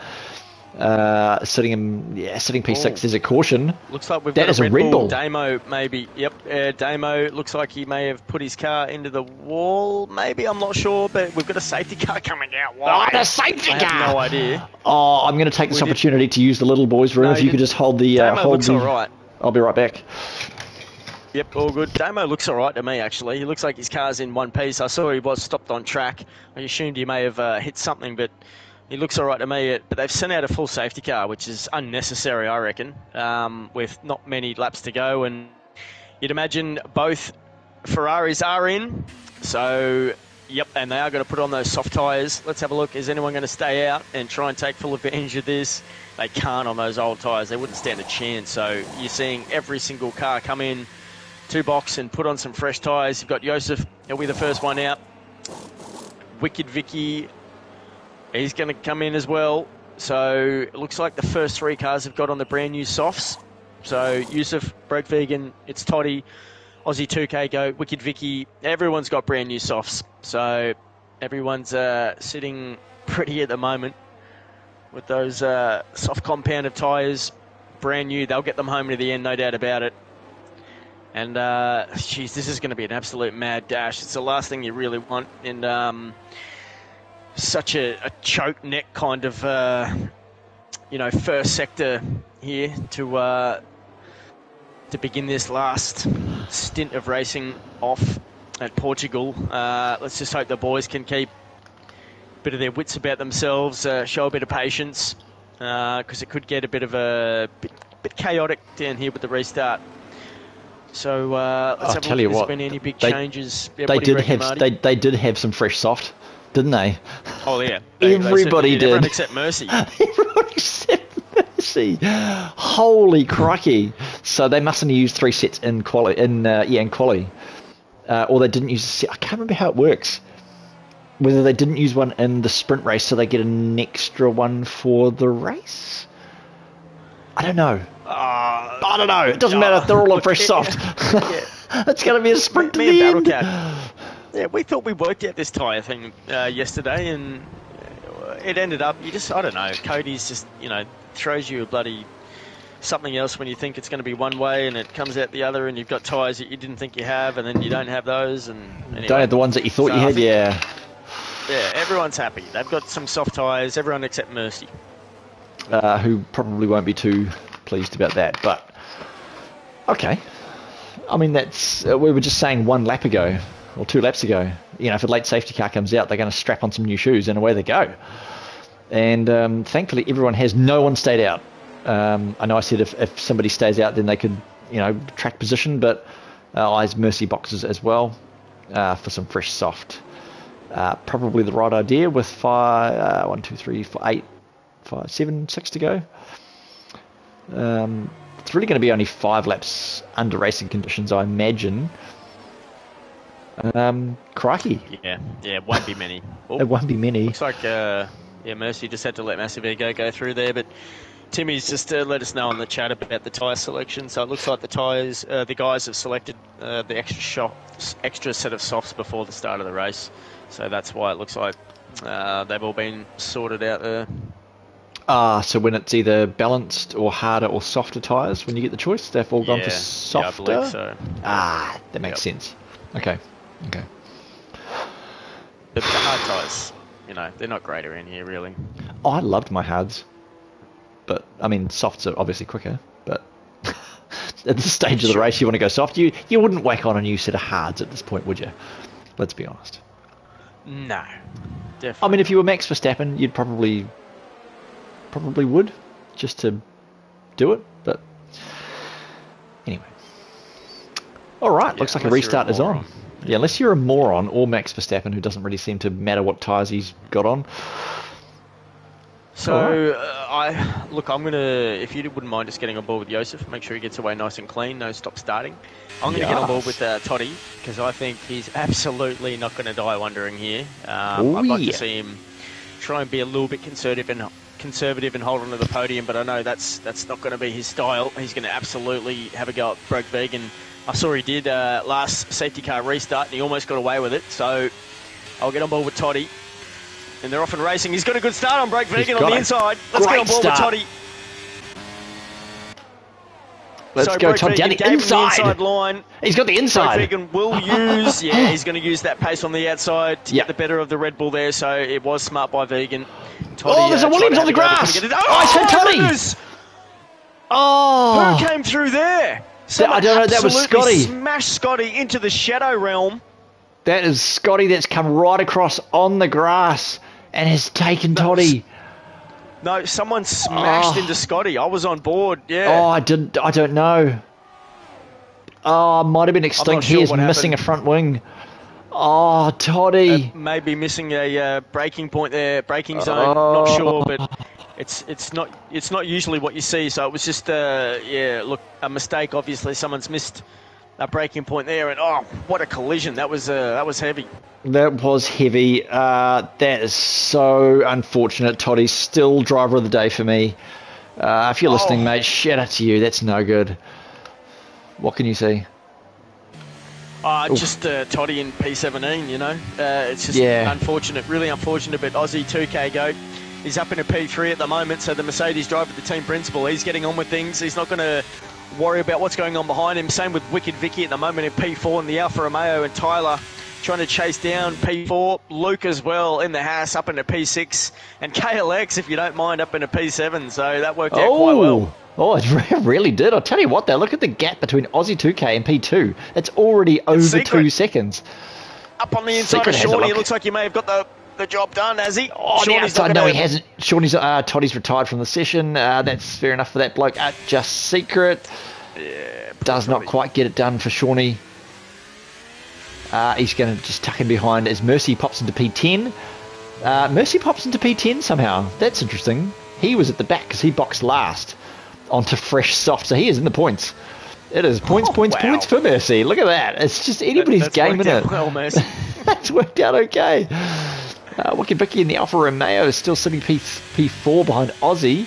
Sitting P6. There's a caution. Looks like we've that got is a Red Bull. Bull. Damo, maybe. Yep, Damo looks like he may have put his car into the wall. Maybe, I'm not sure, but we've got a safety car coming out wide. Oh, the safety car! I have no idea. Oh, I'm going to take this opportunity to use the little boys' room. If you could just hold the... Damo looks all right. I'll be right back. Yep, all good. Damo looks all right to me, actually. He looks like his car's in one piece. I saw he was stopped on track. I assumed he may have hit something, but he looks all right to me. But they've sent out a full safety car, which is unnecessary, I reckon, with not many laps to go. And you'd imagine both Ferraris are in. So, yep, and they are going to put on those soft tyres. Let's have a look. Is anyone going to stay out and try and take full advantage of this? They can't on those old tyres. They wouldn't stand a chance. So you're seeing every single car come in to box and put on some fresh tyres. You've got Joseph, he'll be the first one out. Wicked Vicky, he's going to come in as well. So it looks like the first 3 cars have got on the brand new softs. So Yusuf, Broke Vegan, it's Toddy, Aussie 2K Go, Wicked Vicky, everyone's got brand new softs. So everyone's sitting pretty at the moment with those soft compounded tyres, brand new. They'll get them home to the end, no doubt about it. And, geez, this is going to be an absolute mad dash. It's the last thing you really want in such a choke neck kind of, first sector here to begin this last stint of racing off at Portugal. Let's just hope the boys can keep a bit of their wits about themselves, show a bit of patience, because it could get a bit of a bit chaotic down here with the restart. So let's have a look if there's been any big changes. Yeah, they did have some fresh soft, didn't they? Oh yeah, everybody did. Everyone except Mercy. Everyone except Mercy. Holy crikey! So they mustn't have used 3 sets in quali. Or they didn't use a set. I can't remember how it works. Whether they didn't use one in the sprint race, so they get an extra one for the race. I don't know. I don't know. It doesn't matter. They're all on fresh soft. Yeah. It's going to be a sprint to the end. Yeah, we thought we worked out this tyre thing yesterday, and it ended up, I don't know. Cody's just, throws you a bloody something else when you think it's going to be one way, and it comes out the other, and you've got tyres that you didn't think you have, and then you don't have those. And anyway, don't have the ones that you thought you had, yeah. Yeah, everyone's happy. They've got some soft tyres, everyone except Mercy. Who probably won't be too pleased about that, but okay. I mean, that's we were just saying 1 lap ago or 2 laps ago, if a late safety car comes out, they're going to strap on some new shoes and away they go. And thankfully everyone has. No one stayed out. I know I said if somebody stays out then they could track position, but eyes Mercy boxes as well for some fresh soft. Probably the right idea with 5 1 2 3 4 8 5 7 6 to go. It's really going to be only 5 laps under racing conditions, I imagine. Crikey. Yeah, it won't be many. It won't be many. Looks like Mercy just had to let Massive Ego go through there, but Timmy's just let us know on the chat about the tyre selection. So it looks like the tyres, the guys have selected the extra set of softs before the start of the race. So that's why it looks like they've all been sorted out there. So when it's either balanced or harder or softer tyres, when you get the choice, they've all gone for softer? Yeah, I believe so. That makes sense. Okay. The hard tyres, they're not great around here, really. Oh, I loved my hards. But, I mean, softs are obviously quicker, but at this stage of the race, you want to go soft. You wouldn't whack on a new set of hards at this point, would you? Let's be honest. No, definitely. I mean, if you were Max Verstappen, you'd probably would, just to do it, but anyway. Alright, looks like a restart is on. Yeah, unless you're a moron, or Max Verstappen, who doesn't really seem to matter what tyres he's got on. So, I'm going to, if you wouldn't mind just getting on board with Joseph, make sure he gets away nice and clean, no stop starting. I'm going to get on board with Toddy, because I think he's absolutely not going to die wondering here. I'd like to see him try and be a little bit conservative and hold on to the podium, but I know that's not going to be his style. He's going to absolutely have a go at Broke Vegan. I saw he did last safety car restart, and he almost got away with it, so I'll get on board with Toddy. And they're off and racing. He's got a good start on Broke Vegan on the inside. Let's get on board with Toddy. Let's go, Toddy, down the inside line. He's got the inside. Broke Vegan will use, he's going to use that pace on the outside to get the better of the Red Bull there, so it was smart by Vegan. Toddy, there's a Williams on the grass. I said Toddy. Goodness. Who came through there? I don't know, that was Scotty. Smashed Scotty into the shadow realm. That is Scotty that's come right across on the grass and has taken Toddy. No, someone smashed into Scotty. I was on board, I don't know. Might have been extinct. He is missing a front wing. Toddy. Maybe missing a braking point there, braking zone. Not sure, but it's not usually what you see. So it was just a mistake. Obviously, someone's missed a braking point there, and what a collision! That was heavy. That was heavy. That is so unfortunate. Toddy's still driver of the day for me. If you're listening, mate, shout out to you. That's no good. What can you see? Just Toddy in P17, it's just unfortunate, really unfortunate, but Aussie 2K GOAT, he's up in a P3 at the moment, so the Mercedes driver, the team principal, he's getting on with things. He's not going to worry about what's going on behind him. Same with Wicked Vicky at the moment in P4, and the Alfa Romeo and Tyler trying to chase down P4. Luke as well in the Haas up into P6, and KLX, if you don't mind, up into P7, so that worked out quite well. It really did. I'll tell you what, though, look at the gap between Aussie 2K and P2. It's already over 2 seconds. Up on the inside of Shawnee, it looks like he may have got the job done, has he? On the outside, no, he hasn't. Shawnee's, Toddy's retired from the session. That's fair enough for that bloke. Just Secret. Does not quite get it done for Shawnee. He's going to just tuck in behind as Mercy pops into P10. Mercy pops into P10 somehow. That's interesting. He was at the back because he boxed last onto fresh soft, so he is in the points. It is points for Mercy. Look at that. It's just anybody's game, isn't it? Well, Mercy. That's worked out okay. Wicked Vicky in the Alfa Romeo is still sitting P4 behind Aussie.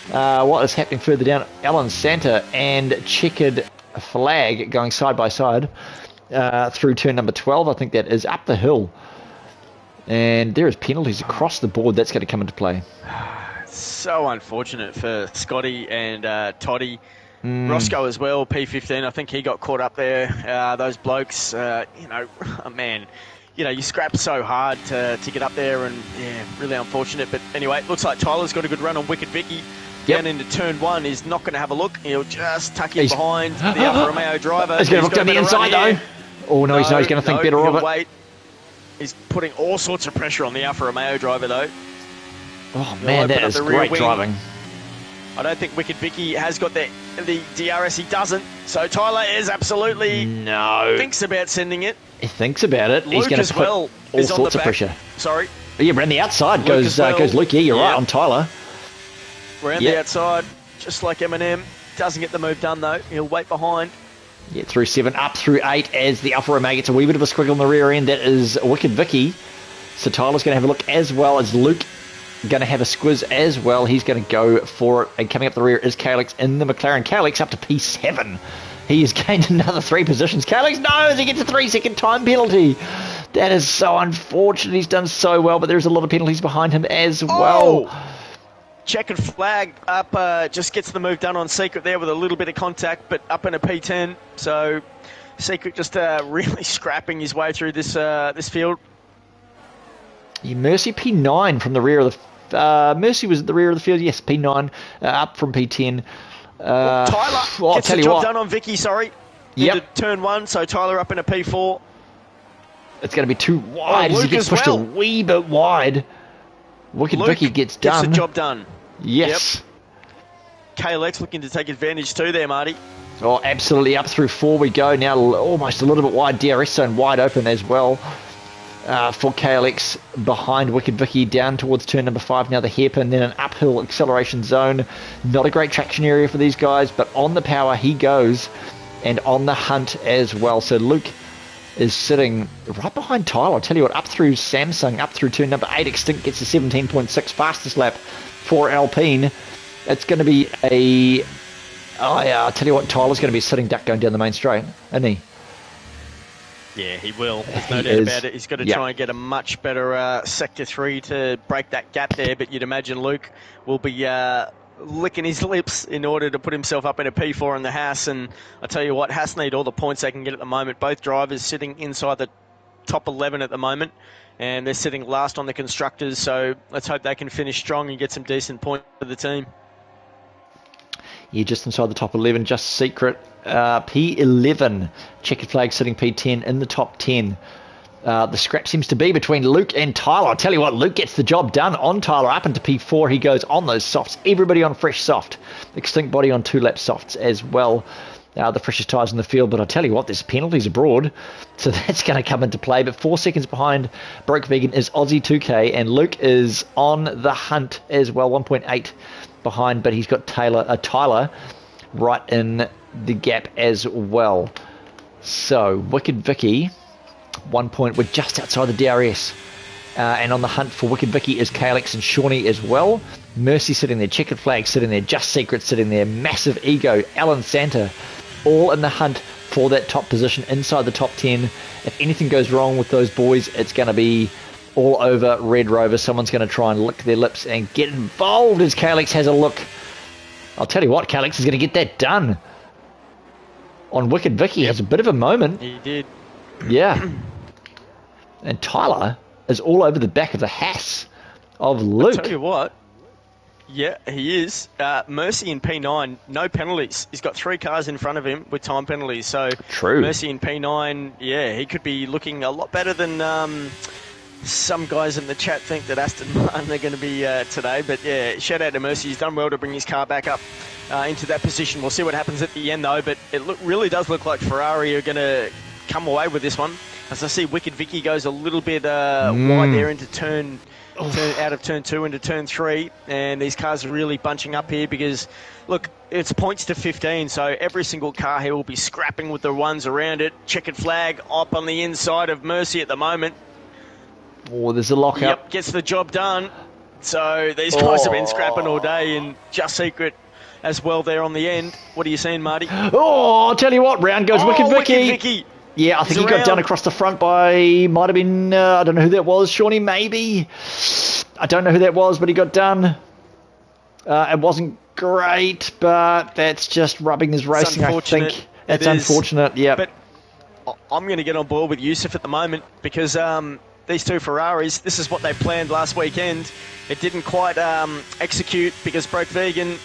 What is happening further down? Alan Santa and Checkered Flag going side by side through turn number 12. I think that is up the hill. And there is penalties across the board. That's going to come into play. So unfortunate for Scotty and Toddy. Roscoe as well, P15. I think he got caught up there. Those blokes, man, you scrap so hard to get up there, and really unfortunate. But anyway, it looks like Tyler's got a good run on Wicked Vicky. Down into turn 1, he's not going to have a look. He'll just tuck in behind the Alfa Romeo driver. He's going to look down the inside though. Oh no, he's not. He's going to think better of it. Wait. He's putting all sorts of pressure on the Alfa Romeo driver though. Oh man, that is great driving. I don't think Wicked Vicky has got the DRS. He doesn't. So Tyler is absolutely thinks about sending it. He thinks about it. Luke he's going to put all sorts of pressure. Sorry. Yeah, around the outside goes Luke. Yeah, you're right on Tyler. Around the outside, just like Eminem. Doesn't get the move done though. He'll wait behind. Yeah, through 7, up through 8 as the Alfa Romeo gets a wee bit of a squiggle on the rear end. That is Wicked Vicky. So Tyler's going to have a look as well as Luke going to have a squiz as well. He's going to go for it. And coming up the rear is Calix in the McLaren. Calix up to P7. He has gained another 3 positions. Calix knows he gets a 3-second time penalty. That is so unfortunate. He's done so well, but there's a lot of penalties behind him as well. Checkered flag up, just gets the move done on Secret there with a little bit of contact, but up in a P10. So Secret just really scrapping his way through this this field. Yeah, Mercy P9 from the rear of the... Mercy was at the rear of the field. Yes, P9 up from P10. Tyler gets the job done on Vicky, sorry. Yep. Into turn 1, so Tyler up in a P4. It's going to be too wide as he gets pushed a wee bit wide. Wicked Vicky gets done. Gets the job done. Yes. Yep. KLX looking to take advantage too there, Marty. Oh, absolutely. Up through 4 we go. Now almost a little bit wide. DRS zone wide open as well for KLX behind Wicked Vicky down towards turn number 5. Now the hairpin, then an uphill acceleration zone. Not a great traction area for these guys, but on the power he goes and on the hunt as well. So Luke is sitting right behind Tyler. I'll tell you what, up through Samsung, up through turn number 8. Extinct gets a 17.6 fastest lap for Alpine. It's going to be a... I'll tell you what, Tyler's going to be sitting duck going down the main straight, isn't he? Yeah, he will. There's no doubt about it. He's got to try and get a much better Sector 3 to break that gap there, but you'd imagine Luke will be licking his lips in order to put himself up in a P4 in the Haas. And I tell you what, Haas need all the points they can get at the moment. Both drivers sitting inside the top 11 at the moment, and they're sitting last on the constructors, so let's hope they can finish strong and get some decent points for the team. Yeah, just inside the top 11, just Secret. P11, checkered flag sitting P10 in the top 10. The scrap seems to be between Luke and Tyler. I'll tell you what, Luke gets the job done on Tyler up into P4. He goes on those softs. Everybody on fresh soft. Extinct body on 2 lap softs as well. The freshest tyres in the field, but I'll tell you what, there's penalties abroad, so that's going to come into play. But 4 seconds behind Broke Vegan is Aussie 2K, and Luke is on the hunt as well, 1.8 behind, but he's got Tyler right in the gap as well. So Wicked Vicky, 1 point. We're just outside the DRS. And on the hunt for Wicked Vicky is KLX and Shawnee as well. Mercy sitting there, checkered flag sitting there, Just Secret sitting there, Massive Ego, Alan Santa, all in the hunt for that top position inside the top 10. If anything goes wrong with those boys, it's going to be all over Red Rover. Someone's going to try and lick their lips and get involved as KLX has a look. I'll tell you what, KLX is going to get that done. On Wicked Vicky, he has a bit of a moment. He did. Yeah. And Tyler is all over the back of the Haas of Luke. I'll tell you what. Yeah, he is. Mercy in P9, no penalties. He's got 3 cars in front of him with time penalties. So true. Mercy in P9, yeah, he could be looking a lot better than some guys in the chat think that Aston Martin are going to be today. But yeah, shout out to Mercy. He's done well to bring his car back up into that position. We'll see what happens at the end though. But it really does look like Ferrari are going to come away with this one. As I see, Wicked Vicky goes a little bit wide there into out of turn 2 into turn 3, and these cars are really bunching up here because, look, it's points to 15, so every single car here will be scrapping with the ones around it. Checkered flag up on the inside of Mercy at the moment. Oh, there's a lockup. Yep, gets the job done. So these guys have been scrapping all day, and Just Secret as well there on the end. What are you saying, Marty? Oh, I'll tell you what, round goes Wicked Vicky. Wicked Vicky. Yeah, I think he got done across the front by, might have been, I don't know who that was, Shawnee maybe? I don't know who that was, but he got done. It wasn't great, but that's just rubbing his racing, I think. It's unfortunate, yeah. But I'm going to get on board with Yusuf at the moment because these 2 Ferraris, this is what they planned last weekend. It didn't quite execute because Broke Vegan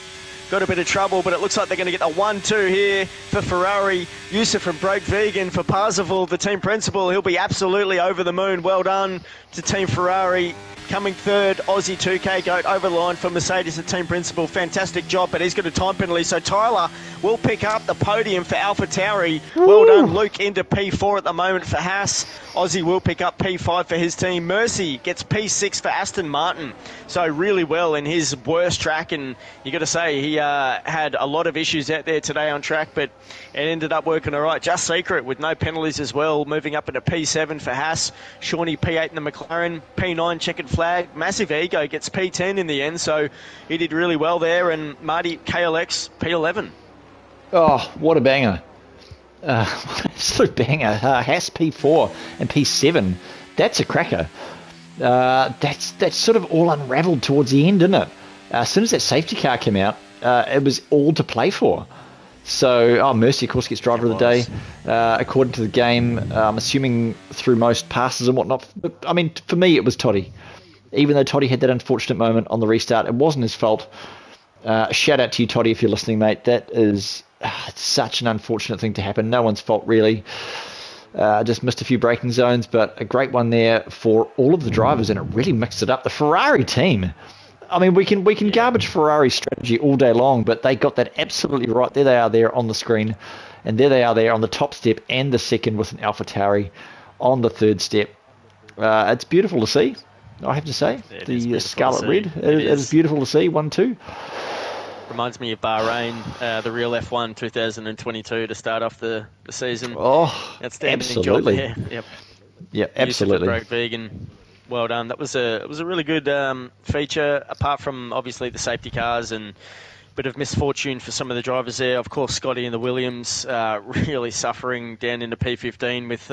got a bit of trouble, but it looks like they're going to get the 1-2 here for Ferrari. Yusuf from Broke Vegan for Parzival, the team principal. He'll be absolutely over the moon. Well done to Team Ferrari. Coming third, Aussie 2K Goat over the line for Mercedes, the team principal. Fantastic job, but he's got a time penalty. So Tyler will pick up the podium for AlphaTauri. Well done, Luke, into P4 at the moment for Haas. Aussie will pick up P5 for his team. Mercy gets P6 for Aston Martin. So really well in his worst track, and you got to say he had a lot of issues out there today on track, but it ended up working all right. Just Secret with no penalties as well, moving up into P7 for Haas. Shawnee P8 in the McLaren, P9 checkered flag. Massive Ego gets P10 in the end, so he did really well there. And Marty KLX P11. Oh, what a banger. What an absolute banger. Haas P4 and P7. That's a cracker. That's sort of all unravelled towards the end, isn't it? As soon as that safety car came out, it was all to play for. So, Mercy, of course, gets driver of the day, according to the game. I'm assuming through most passes and whatnot. But, I mean, for me, it was Toddy. Even though Toddy had that unfortunate moment on the restart, it wasn't his fault. Shout out to you, Toddy, if you're listening, mate. That is such an unfortunate thing to happen. No one's fault, really. Just missed a few braking zones, but a great one there for all of the drivers, and it really mixed it up. The Ferrari team, I mean, we can garbage Ferrari's strategy all day long, but they got that absolutely right. There they are there on the screen, and there they are there on the top step and the second with an AlphaTauri on the third step. It's beautiful to see, I have to say. The scarlet red, it is beautiful to see. 1-2. Reminds me of Bahrain, the real F1 2022 to start off the season. Oh, outstanding absolutely. job there. Yep. Yeah, absolutely. Broke vegan. Well done. It was a really good feature. Apart from obviously the safety cars and a bit of misfortune for some of the drivers there. Of course, Scotty and the Williams really suffering down into P15 with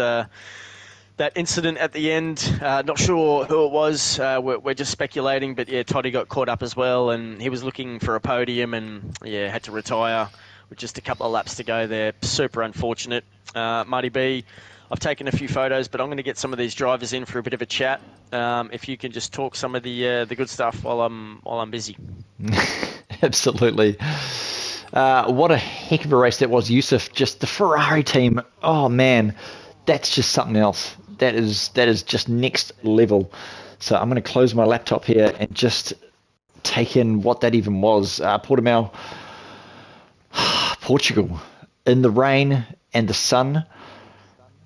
that incident at the end. Not sure who it was. We're just speculating, but yeah, Toddy got caught up as well, and he was looking for a podium, and yeah, had to retire with just a couple of laps to go there. Super unfortunate. Marty B, I've taken a few photos, but I'm going to get some of these drivers in for a bit of a chat. If you can just talk some of the good stuff while I'm busy. Absolutely. What a heck of a race that was, Yusuf. Just the Ferrari team. Oh man, that's just something else. That is just next level. So I'm going to close my laptop here and just take in what that even was. Portimao, Portugal, in the rain and the sun.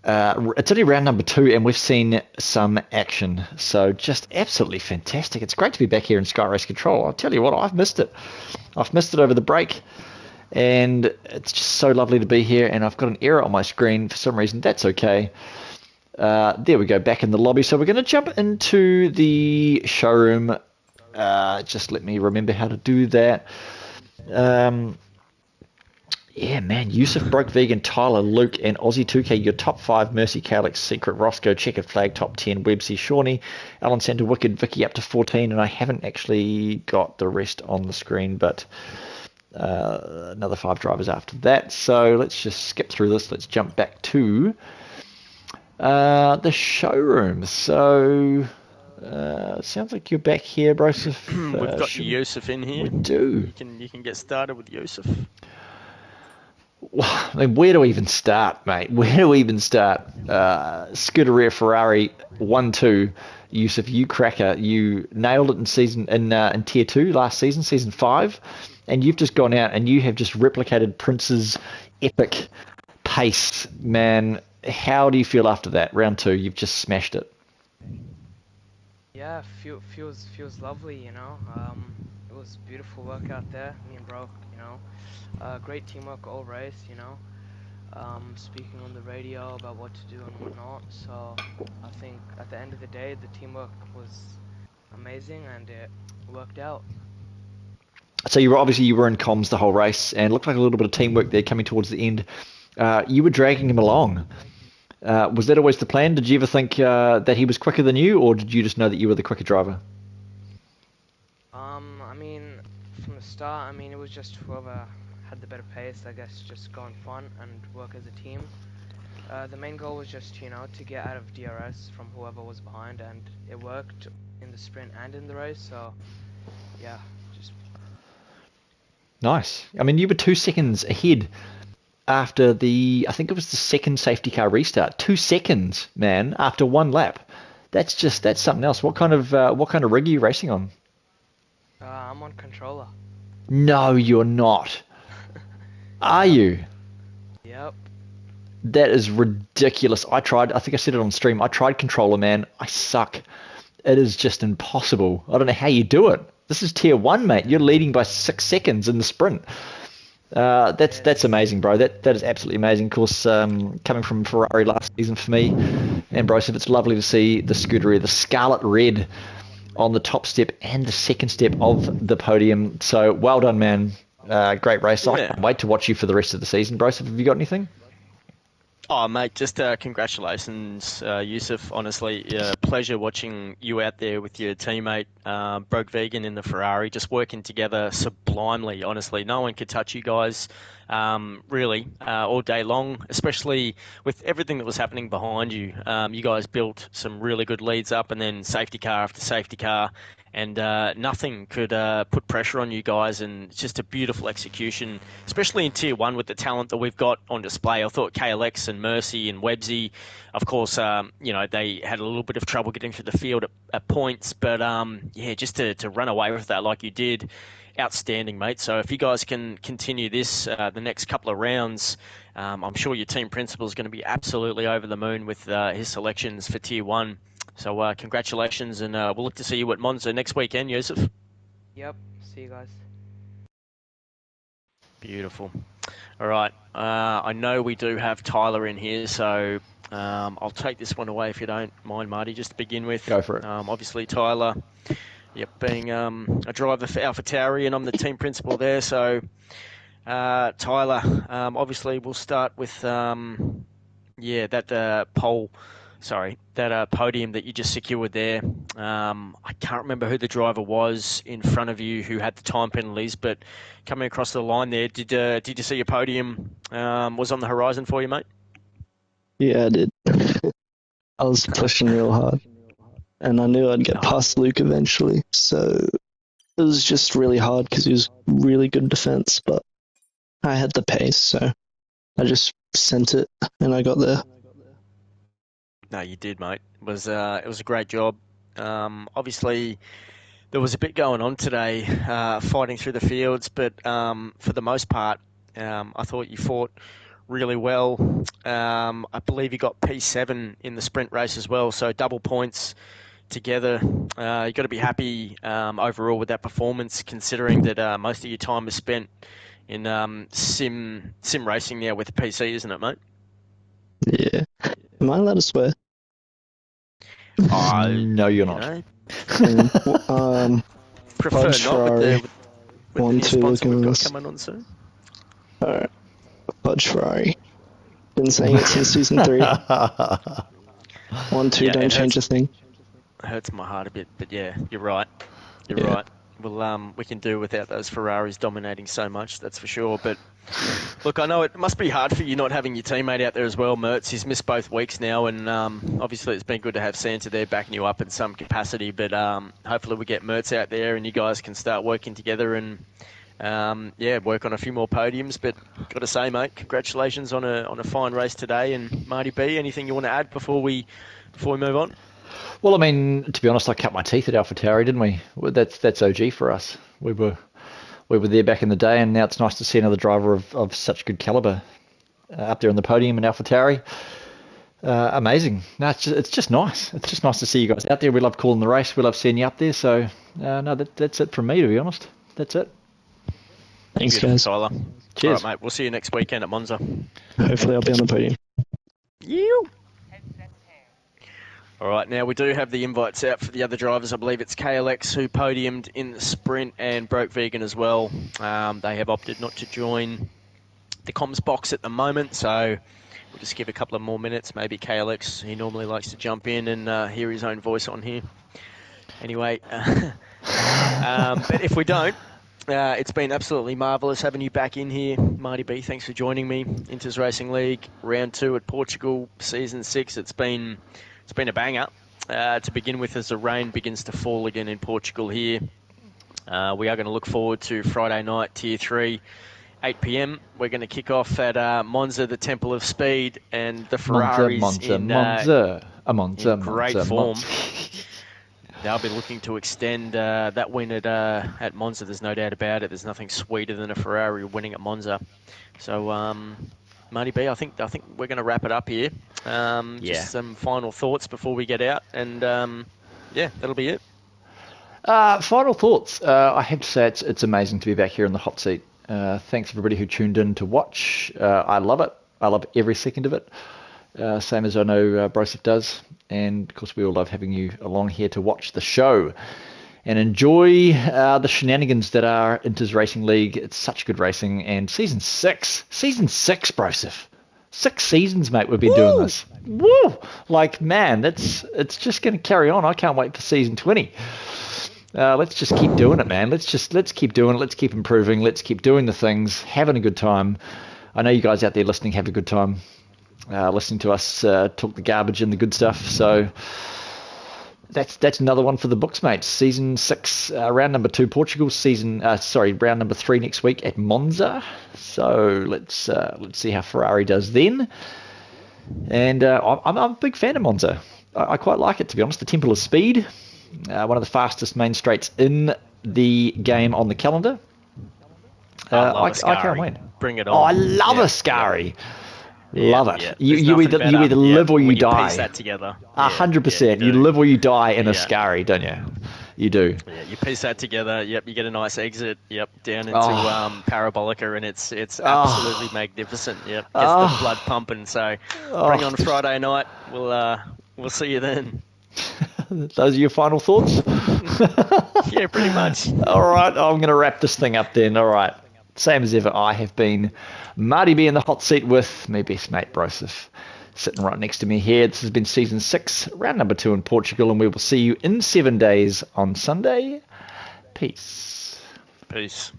It's only round number 2, and we've seen some action. So just absolutely fantastic. It's great to be back here in Sky Race Control. I'll tell you what, I've missed it. I've missed it over the break, and it's just so lovely to be here. And I've got an error on my screen for some reason. That's okay. There we go, back in the lobby. So we're going to jump into the showroom. Just let me remember how to do that. Yeah, man, Yusuf broke vegan, Tyler, Luke, and Aussie 2K, your top 5, Mercy, Calix, Secret, Roscoe, Checkered Flag, top 10, Websy, Shawnee, Alan Santa, Wicked, Vicky up to 14, and I haven't actually got the rest on the screen, but another 5 drivers after that. So let's just skip through this. Let's jump back to the showroom. So sounds like you're back here, Broseph. We've got Yusuf in here. We do. You can get started with Yusuf. I mean, where do we even start, mate? Where do we even start? Scuderia Ferrari 1-2. Yusuf, you cracker. You nailed it in Tier 2 last season, Season 5, and you've just gone out and you have just replicated Prince's epic pace, man. How do you feel after that? Round 2, you've just smashed it. Yeah, feels lovely, you know. It was beautiful work out there, me and bro, you know. Great teamwork all race, you know. Speaking on the radio about what to do and whatnot. So I think at the end of the day, the teamwork was amazing and it worked out. So you were in comms the whole race, and it looked like a little bit of teamwork there coming towards the end. You were dragging him along. Was that always the plan? Did you ever think that he was quicker than you, or did you just know that you were the quicker driver? I mean, from the start, it was just whoever had the better pace, I guess, just go in front and work as a team. The main goal was just, you know, to get out of DRS from whoever was behind, and it worked in the sprint and in the race, so yeah, just... Nice. I mean, you were 2 seconds ahead after I think it was the second safety car restart. 2 seconds, man, after 1 lap. That's something else. What kind of rig are you racing on? I'm on controller. No, you're not. Are you? Yep. That is ridiculous. I think I said it on stream. I tried controller, man. I suck. It is just impossible. I don't know how you do it. This is tier 1, mate. You're leading by 6 seconds in the sprint. That's amazing, bro. That is absolutely amazing. Of course, coming from Ferrari last season for me, and bro, so it's lovely to see the Scuderia, the scarlet red, on the top step and the second step of the podium. So well done, man. Great race. I can't wait to watch you for the rest of the season, bro. So have you got anything? Oh, mate, just congratulations, Yusuf. Honestly, pleasure watching you out there with your teammate, Broke Vegan in the Ferrari, just working together sublimely, honestly. No one could touch you guys, really, all day long, especially with everything that was happening behind you. You guys built some really good leads up, and then safety car after safety car, and nothing could put pressure on you guys, and it's just a beautiful execution, especially in Tier 1 with the talent that we've got on display. I thought KLX and Mercy and Websy, of course, they had a little bit of trouble getting through the field at points, but just to run away with that like you did, outstanding, mate. So if you guys can continue this the next couple of rounds, I'm sure your team principal is going to be absolutely over the moon with his selections for Tier 1. So congratulations, and we'll look to see you at Monza next weekend, Yusuf. Yep. See you guys. Beautiful. All right. I know we do have Tyler in here, so I'll take this one away if you don't mind, Marty, just to begin with. Go for it. Obviously, Tyler, being a driver for AlphaTauri, and I'm the team principal there. So, Tyler, obviously, we'll start with that podium that you just secured there. I can't remember who the driver was in front of you who had the time penalties, but coming across the line there, did you see your podium was on the horizon for you, mate? Yeah, I did. I was pushing real hard, and I knew I'd get past Luke eventually, so it was just really hard because he was really good defense, but I had the pace, so I just sent it, and I got there. No, you did, mate. It was a great job. Obviously, there was a bit going on today, fighting through the fields, but for the most part, I thought you fought really well. I believe you got P7 in the sprint race as well, so double points together. You got to be happy overall with that performance, considering that most of your time is spent in sim racing now with the PC, isn't it, mate? Yeah. Am I allowed to swear? No, you're not. Prefer Fudge not Ferrari. with the new sponsor we've got coming on soon. Alright. Fudge Ferrari. Been saying it since season 3. 1, 2, don't change a thing. It hurts my heart a bit, but yeah, you're right. You're right. Well, we can do without those Ferraris dominating so much, that's for sure. But look, I know it must be hard for you not having your teammate out there as well, Mertz. He's missed both weeks now, and obviously it's been good to have Santa there backing you up in some capacity. But hopefully we get Mertz out there and you guys can start working together and work on a few more podiums. But got to say, mate, congratulations on a fine race today. And Marty B, anything you want to add before we move on? Well, I mean, to be honest, I cut my teeth at AlphaTauri, didn't we? That's OG for us. We were there back in the day, and now it's nice to see another driver of such good caliber up there on the podium in AlphaTauri. Amazing. No, it's just nice. It's just nice to see you guys out there. We love calling the race. We love seeing you up there. So, that's it from me, to be honest. That's it. Thanks, guys. Tyler. Cheers. All right, mate. We'll see you next weekend at Monza. Hopefully I'll be on the podium. You. All right, now we do have the invites out for the other drivers. I believe it's KLX who podiumed in the sprint and Broke Vegan as well. They have opted not to join the comms box at the moment, so we'll just give a couple of more minutes. Maybe KLX, he normally likes to jump in and hear his own voice on here. Anyway, but if we don't, it's been absolutely marvellous having you back in here. Marty B, thanks for joining me. Inters Racing League, round 2 at Portugal, season 6. It's been a banger to begin with as the rain begins to fall again in Portugal here. We are going to look forward to Friday night, Tier 3, 8 p.m. We're going to kick off at Monza, the Temple of Speed, and the Ferraris in great form. They'll be looking to extend that win at Monza. There's no doubt about it. There's nothing sweeter than a Ferrari winning at Monza. So, Marty B, I think we're going to wrap it up here. Just some final thoughts before we get out, and that'll be it. Final thoughts. I have to say it's amazing to be back here in the hot seat. Thanks everybody who tuned in to watch. I love it. I love every second of it. Same as I know Broseph does. And of course we all love having you along here to watch the show and enjoy the shenanigans that are Inter's Racing League. It's such good racing. And season six, Broseph. 6 seasons, mate, we've been doing this. Woo! Like, man, it's just going to carry on. I can't wait for season 20. Let's just keep doing it, man. Let's keep doing it. Let's keep improving. Let's keep doing the things, having a good time. I know you guys out there listening have a good time, listening to us talk the garbage and the good stuff. So that's another one for the books, mate. Season 6, round number 2, Portugal. Round number 3 next week at Monza. So let's see how Ferrari does then. And I'm a big fan of Monza. I quite like it, to be honest. The Temple of Speed, one of the fastest main straights in the game on the calendar. I can't wait. Bring it on. Oh, I love a Ascari. Love it. Yeah. You either live or you die. Piece that together. 100%. You live or you die in Ascari, don't you? You do. Yeah, you piece that together. Yep, you get a nice exit. Yep, down into Parabolica, and it's absolutely magnificent. Yep, gets the blood pumping. So bring on Friday night. We'll see you then. Those are your final thoughts? Yeah, pretty much. All right, I'm going to wrap this thing up then. All right. Same as ever, I have been Marty B in the hot seat with my best mate, Broseph, sitting right next to me here. This has been season 6, round number 2 in Portugal, and we will see you in 7 days on Sunday. Peace. Peace.